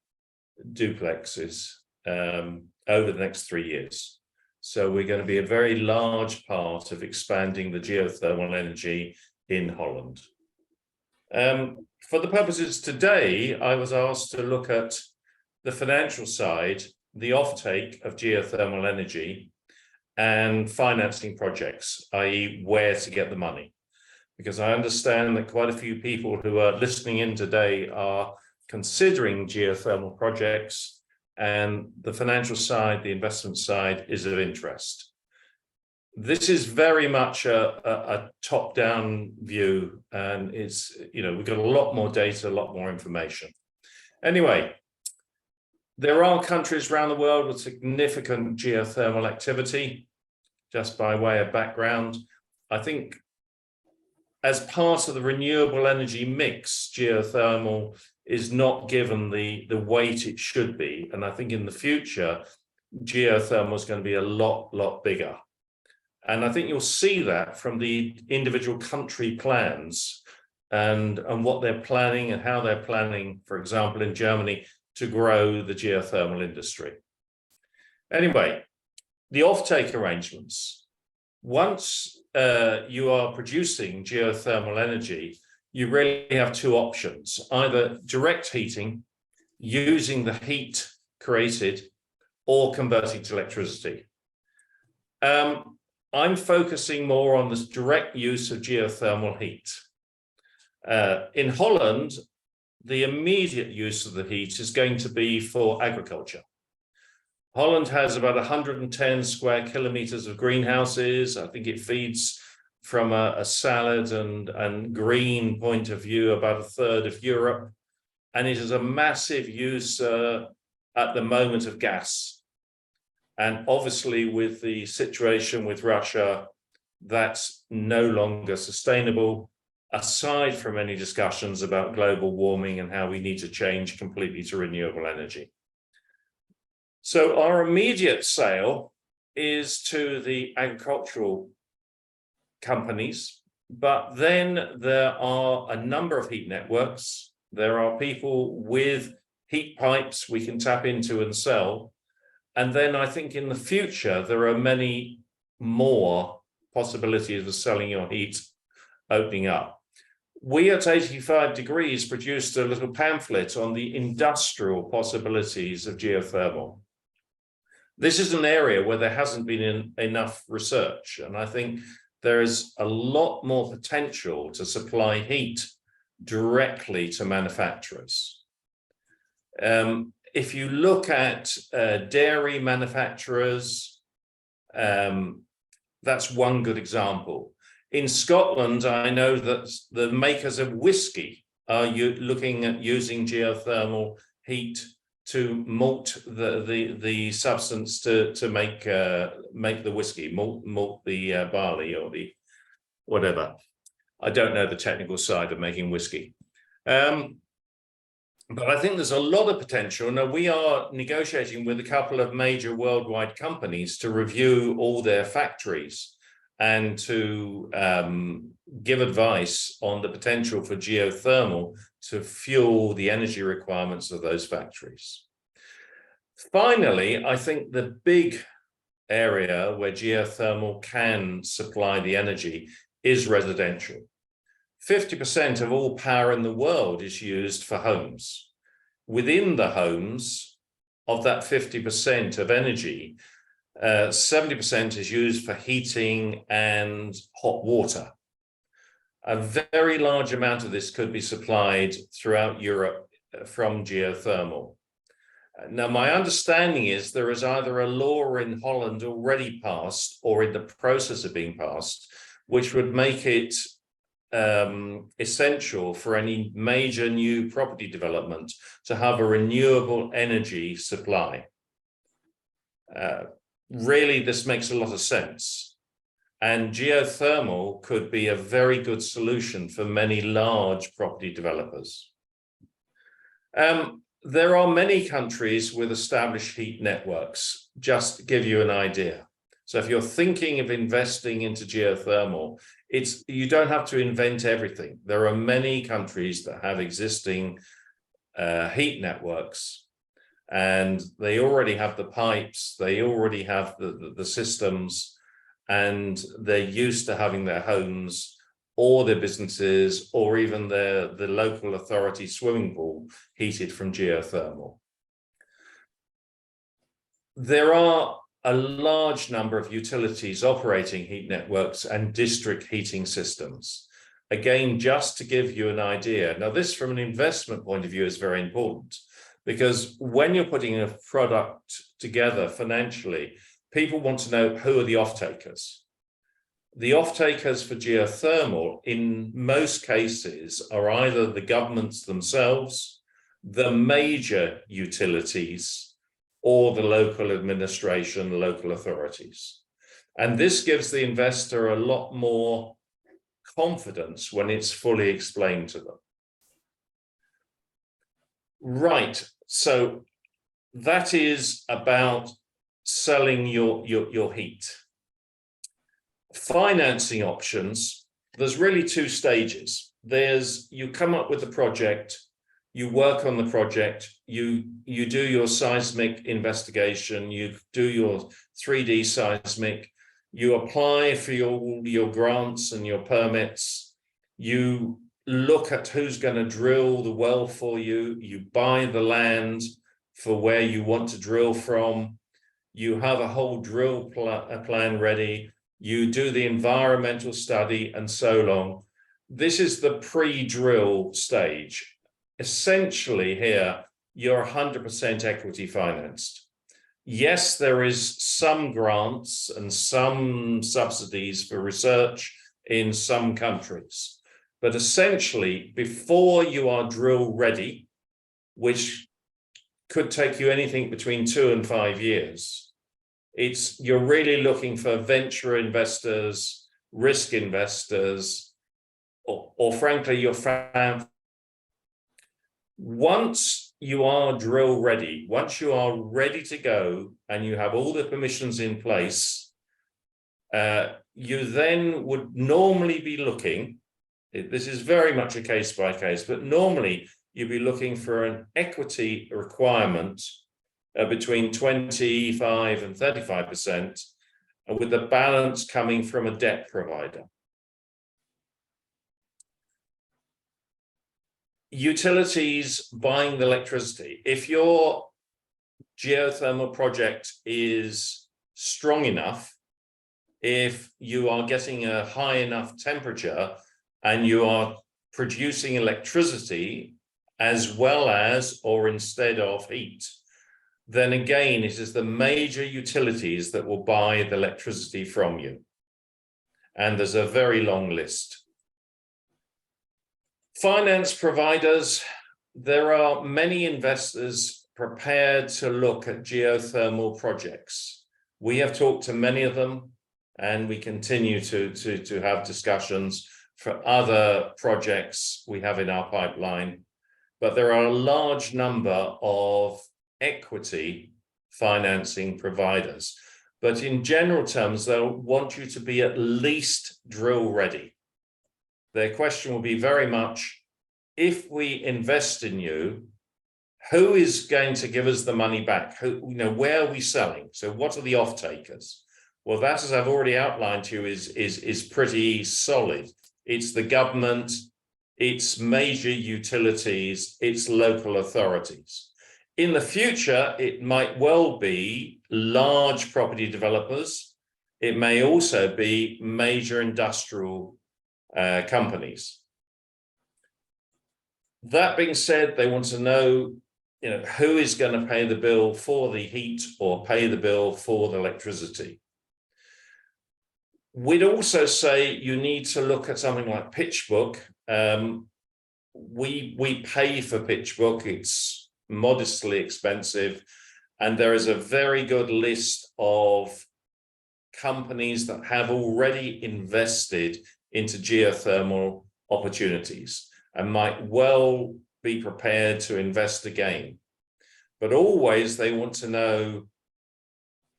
duplexes over the next 3 years. So we're going to be a very large part of expanding the geothermal energy in Holland. For the purposes today, I was asked to look at the financial side, the offtake of geothermal energy, and financing projects, i.e. where to get the money. Because I understand that quite a few people who are listening in today are considering geothermal projects, and the financial side, the investment side is of interest. This is very much a top-down view, and it's, you know, we've got a lot more data, a lot more information. Anyway, there are countries around the world with significant geothermal activity. Just by way of background, I think as part of the renewable energy mix, geothermal is not given the weight it should be. And I think in the future, geothermal is going to be a lot bigger. And I think you'll see that from the individual country plans and what they're planning and how they're planning, for example, in Germany, to grow the geothermal industry. Anyway, the offtake arrangements. Once you are producing geothermal energy, you really have two options: either direct heating, using the heat created, or converting to electricity. I'm focusing more on this direct use of geothermal heat. In Holland, the immediate use of the heat is going to be for agriculture. Holland has about 110 square kilometers of greenhouses. I think it feeds from a salad and green point of view about a third of Europe. And it is a massive user at the moment of gas. And obviously with the situation with Russia, that's no longer sustainable, aside from any discussions about global warming and how we need to change completely to renewable energy. So our immediate sale is to the agricultural companies, but then there are a number of heat networks. There are people with heat pipes we can tap into and sell. And then I think in the future, there are many more possibilities of selling your heat opening up. We at 85 Degrees produced a little pamphlet on the industrial possibilities of geothermal. This is an area where there hasn't been enough research, and I think there is a lot more potential to supply heat directly to manufacturers. If you look at dairy manufacturers, that's one good example. In Scotland, I know that the makers of whiskey are looking at using geothermal heat to malt the substance to make the whiskey, malt the barley or the whatever. I don't know the technical side of making whiskey. But I think there's a lot of potential. Now, we are negotiating with a couple of major worldwide companies to review all their factories and to give advice on the potential for geothermal to fuel the energy requirements of those factories. Finally, I think the big area where geothermal can supply the energy is residential. 50% of all power in the world is used for homes. Within the homes, of that 50% of energy, 70% is used for heating and hot water. A very large amount of this could be supplied throughout Europe from geothermal. Now, my understanding is there is either a law in Holland already passed or in the process of being passed, which would make it essential for any major new property development to have a renewable energy supply. Really, this makes a lot of sense. And geothermal could be a very good solution for many large property developers. There are many countries with established heat networks, just to give you an idea. So if you're thinking of investing into geothermal, you don't have to invent everything. There are many countries that have existing heat networks, and they already have the pipes, they already have the systems, and they're used to having their homes or their businesses or even the local authority swimming pool heated from geothermal. There are a large number of utilities operating heat networks and district heating systems. Again, just to give you an idea. Now, this from an investment point of view is very important, because when you're putting a product together financially, people want to know who are the off-takers. The off-takers for geothermal, in most cases, are either the governments themselves, the major utilities, or the local administration, local authorities. And this gives the investor a lot more confidence when it's fully explained to them. Right, so that is about selling your heat. Financing options, there's really two stages. There's, you come up with a project, you work on the project, you do your seismic investigation, you do your 3D seismic, you apply for your grants and your permits, you look at who's going to drill the well for you, you buy the land for where you want to drill from, you have a whole drill plan ready, you do the environmental study and so on. This is the pre-drill stage. Essentially here, you're 100% equity financed. Yes, there is some grants and some subsidies for research in some countries, but essentially before you are drill ready, which could take you anything between 2 and 5 years, you're really looking for venture investors, risk investors, or frankly, your family. Once you are drill ready, once you are ready to go and you have all the permissions in place, you then would normally be looking, this is very much a case by case, but normally you'd be looking for an equity requirement between 25 and 35%, with the balance coming from a debt provider. Utilities buying the electricity. If your geothermal project is strong enough, if you are getting a high enough temperature and you are producing electricity as well as or instead of heat, then again, it is the major utilities that will buy the electricity from you. And there's a very long list. Finance providers, there are many investors prepared to look at geothermal projects. We have talked to many of them, and we continue to have discussions for other projects we have in our pipeline. But there are a large number of equity financing providers. But in general terms, they'll want you to be at least drill ready. Their question will be very much, if we invest in you, who is going to give us the money back? Where are we selling? So what are the off-takers? Well, that, as I've already outlined to you, is pretty solid. It's the government, it's major utilities, it's local authorities. In the future, it might well be large property developers. It may also be major industrial companies. That being said, they want to know, who is going to pay the bill for the heat or pay the bill for the electricity. We'd also say you need to look at something like PitchBook. We pay for PitchBook. It's modestly expensive, and there is a very good list of companies that have already invested into geothermal opportunities and might well be prepared to invest again. But always they want to know,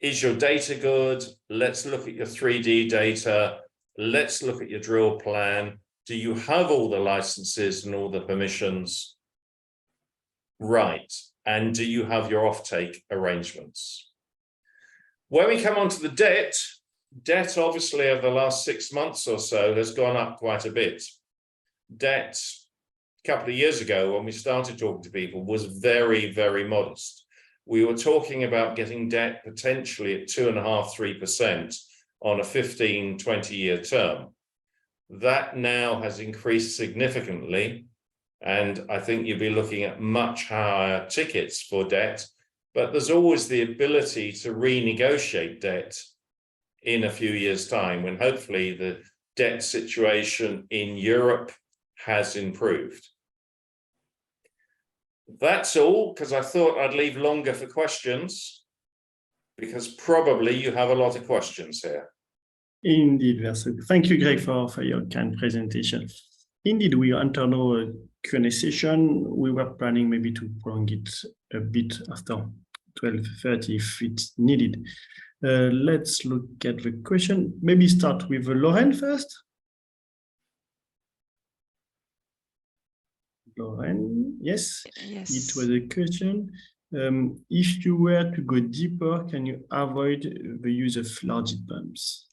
is your data good? Let's look at your 3D data. Let's look at your drill plan. Do you have all the licenses and all the permissions? Right. And do you have your offtake arrangements? When we come on to the debt obviously over the last 6 months or so has gone up quite a bit. Debt a couple of years ago when we started talking to people was very, very modest. We were talking about getting debt potentially at 2.5–3% on a 15–20-year term. That now has increased significantly, and I think you'll be looking at much higher tickets for debt, but there's always the ability to renegotiate debt in a few years' time when hopefully the debt situation in Europe has improved. That's all, because I thought I'd leave longer for questions, because probably you have a lot of questions here.
Indeed, thank you, Greg, for your kind presentation. Indeed, we enter now a Q&A session. We were planning maybe to prolong it a bit after 12:30 if it's needed. Let's look at the question. Maybe start with Lauren first. Lauren, yes?
Yes.
It was a question. If you were to go deeper, can you avoid the use of large heat pumps?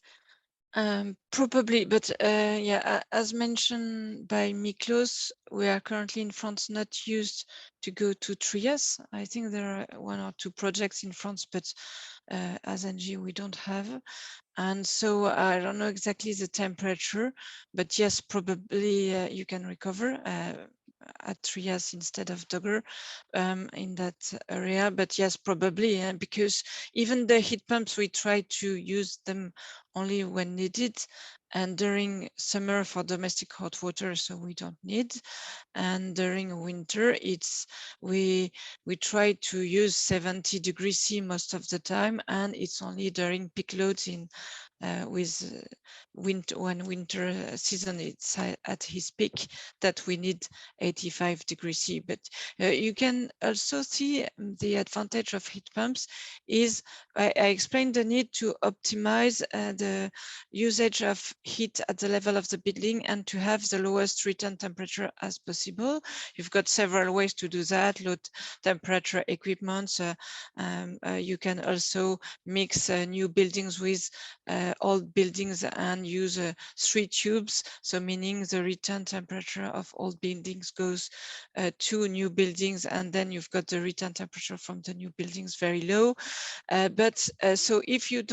Probably, but yeah, as mentioned by Miklos, we are currently in France not used to go to trias. I think there are 1 or 2 projects in France, but as NG we don't have. And so I don't know exactly the temperature, but yes, probably you can recover. at trias instead of Dogger in that area. But yes, probably, because even the heat pumps, we try to use them only when needed, and during summer for domestic hot water, so we don't need. And during winter, we try to use 70 degrees C most of the time, and it's only during peak loads with when winter season it's at his peak that we need 85 degrees C. But you can also see the advantage of heat pumps is I explained the need to optimize the usage of heat at the level of the building and to have the lowest return temperature as possible. You've got several ways to do that: low temperature equipment. You can also mix new buildings with old buildings and use 3 tubes. So meaning the return temperature of old buildings goes to new buildings, and then you've got the return temperature from the new buildings very low. So if you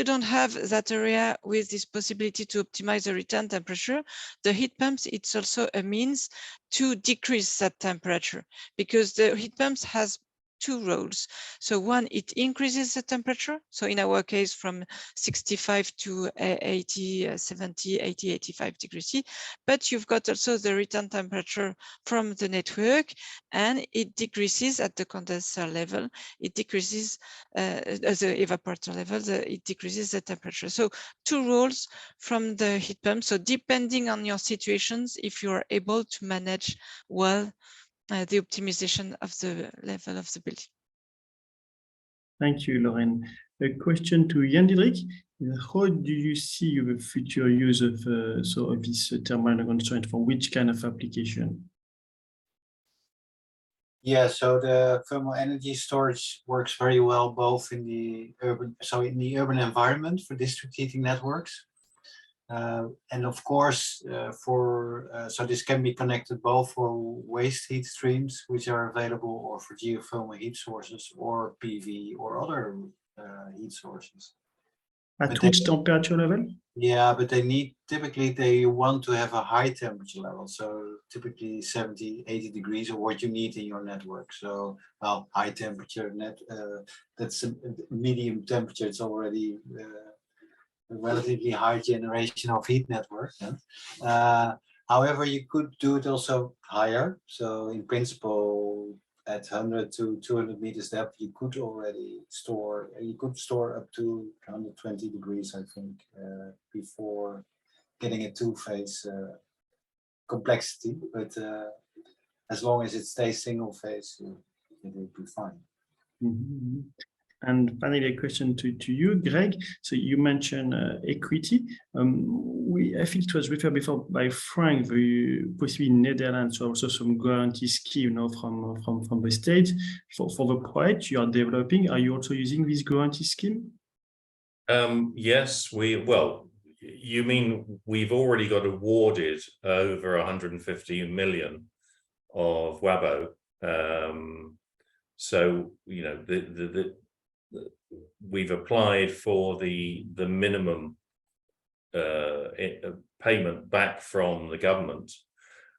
don't have that area with this possibility to optimize the return temperature, the heat pumps, it's also a means to decrease that temperature, because the heat pumps has 2 roles. So one, it increases the temperature. So in our case, from 65 to 80, 70, 80, 85 degrees C, but you've got also the return temperature from the network, and it decreases at the condenser level. It decreases as the evaporator level, it decreases the temperature. So 2 roles from the heat pump. So depending on your situations, if you are able to manage well the optimization of the level of the building.
Thank you, Lauren. A question to Jan Diederik. How do you see the future use of this thermal constraint for which kind of application?
Yeah, so the thermal energy storage works very well both in the urban environment for district heating networks. And of course, so this can be connected both for waste heat streams, which are available, or for geothermal heat sources, or PV, or other heat sources.
At which temperature level?
Yeah, but typically they want to have a high temperature level. So typically 70, 80 degrees are what you need in your network. So, well, high temperature, that's a medium temperature. It's already a relatively high generation of heat network. However, you could do it also higher. So in principle, at 100 to 200 meters depth, you could store up to 120 degrees, I think, before getting a two-phase complexity. But as long as it stays single phase, it will be fine.
Mm-hmm. And finally, a question to you, Greg. So you mentioned equity. I think it was referred before by Frank, possibly in Netherlands, so also some guarantee scheme, from the state for the project you are developing. Are you also using this guarantee scheme?
Yes, you mean we've already got awarded over 150 million of WABO. So, we've applied for the minimum payment back from the government,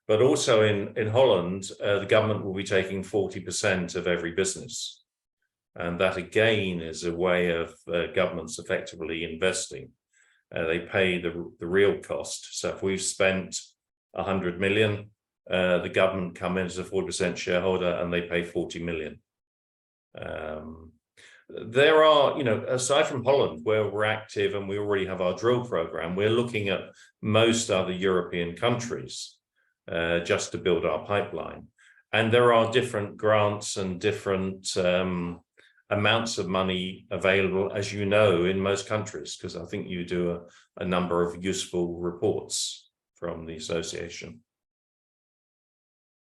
but also in Holland, the government will be taking 40% of every business. And that again is a way of governments effectively investing. They pay the real cost. So if we've spent 100 million, the government come in as a 40% shareholder and they pay 40 million. There are, aside from Holland, where we're active and we already have our drill program, we're looking at most other European countries just to build our pipeline. And there are different grants and different amounts of money available, as you know, in most countries, because I think you do a number of useful reports from the association.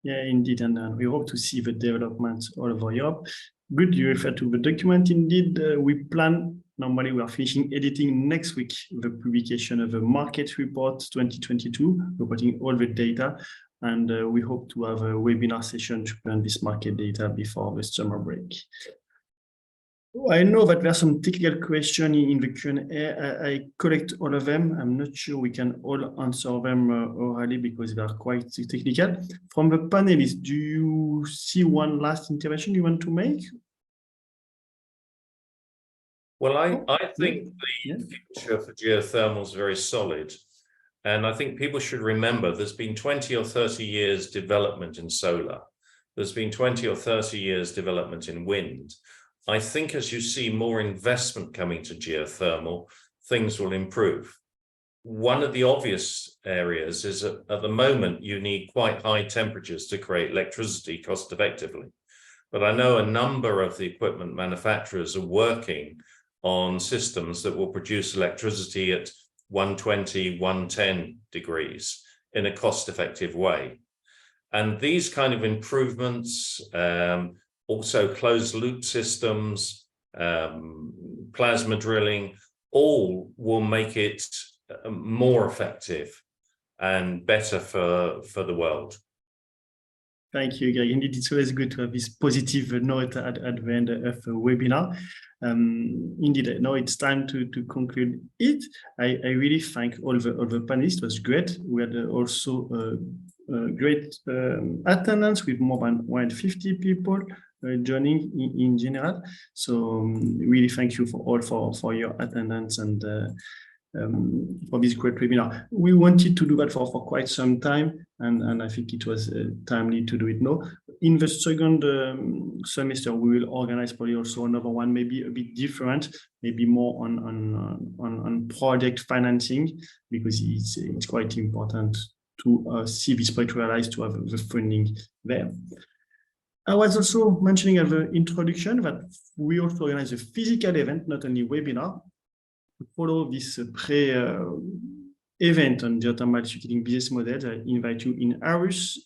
Yeah, indeed, and we hope to see the developments all over Europe. Good, you refer to the document. Indeed, we plan, normally we are finishing editing next week, the publication of the market report 2022, reporting all the data, and we hope to have a webinar session to present this market data before the summer break. I know that there are some technical questions in the Q&A. I collect all of them. I'm not sure we can all answer them orally because they are quite technical. From the panelists, do you see one last intervention you want to make?
Well, I think the future for geothermal is very solid. And I think people should remember there's been 20 or 30 years development in solar. There's been 20 or 30 years development in wind. I think as you see more investment coming to geothermal, things will improve. One of the obvious areas is that at the moment, you need quite high temperatures to create electricity cost effectively. But I know a number of the equipment manufacturers are working on systems that will produce electricity at 120, 110 degrees in a cost-effective way. And these kind of improvements, also closed-loop systems, plasma drilling, all will make it more effective and better for the world.
Thank you, Greg. Indeed, it's always good to have this positive note at the end of a webinar. Indeed, now it's time to conclude it. I really thank all the panelists. It was great. We had also great attendance with more than 150 people joining in general. So really thank you for your attendance and for this great webinar. We wanted to do that for quite some time, and I think it was timely to do it now. In the second semester, we will organize probably also another one, maybe a bit different, maybe more on project financing, because it's quite important to see this project realized, to have the funding there. I was also mentioning at the introduction that we also organize a physical event, not only webinar, to follow this event on geothermal circuiting business models. I invite you in Aarhus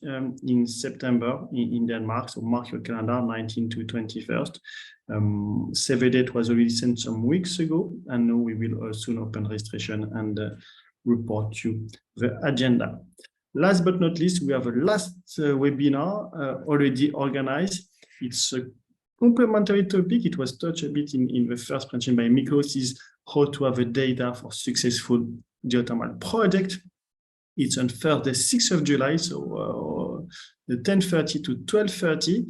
in September in Denmark. So mark your calendar, 19 to 21st. Save the date was already sent some weeks ago, and now we will soon open registration and report you the agenda. Last but not least, we have a last webinar already organized. It's a complementary topic. It was touched a bit in the first presentation by Miklos, is how to have a data for successful geothermal project. It's on Thursday, 6th of July, so the 10:30 to 12:30.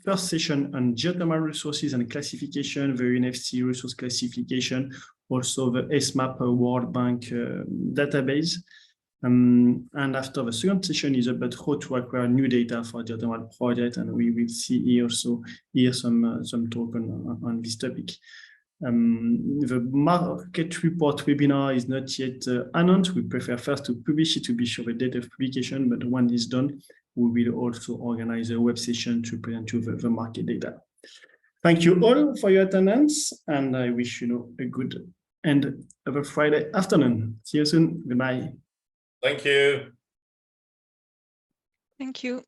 First session on geothermal resources and classification, the UNFC resource classification, also the SMAP World Bank database. And after the second session is about how to acquire new data for geothermal project, and we will see here some talk on this topic. The market report webinar is not yet announced. We prefer first to publish it to be sure the date of publication, but when it's done, we will also organize a web session to present you the market data. Thank you all for your attendance, and I wish you a good end of a Friday afternoon. See you soon. Goodbye.
Thank you.
Thank you.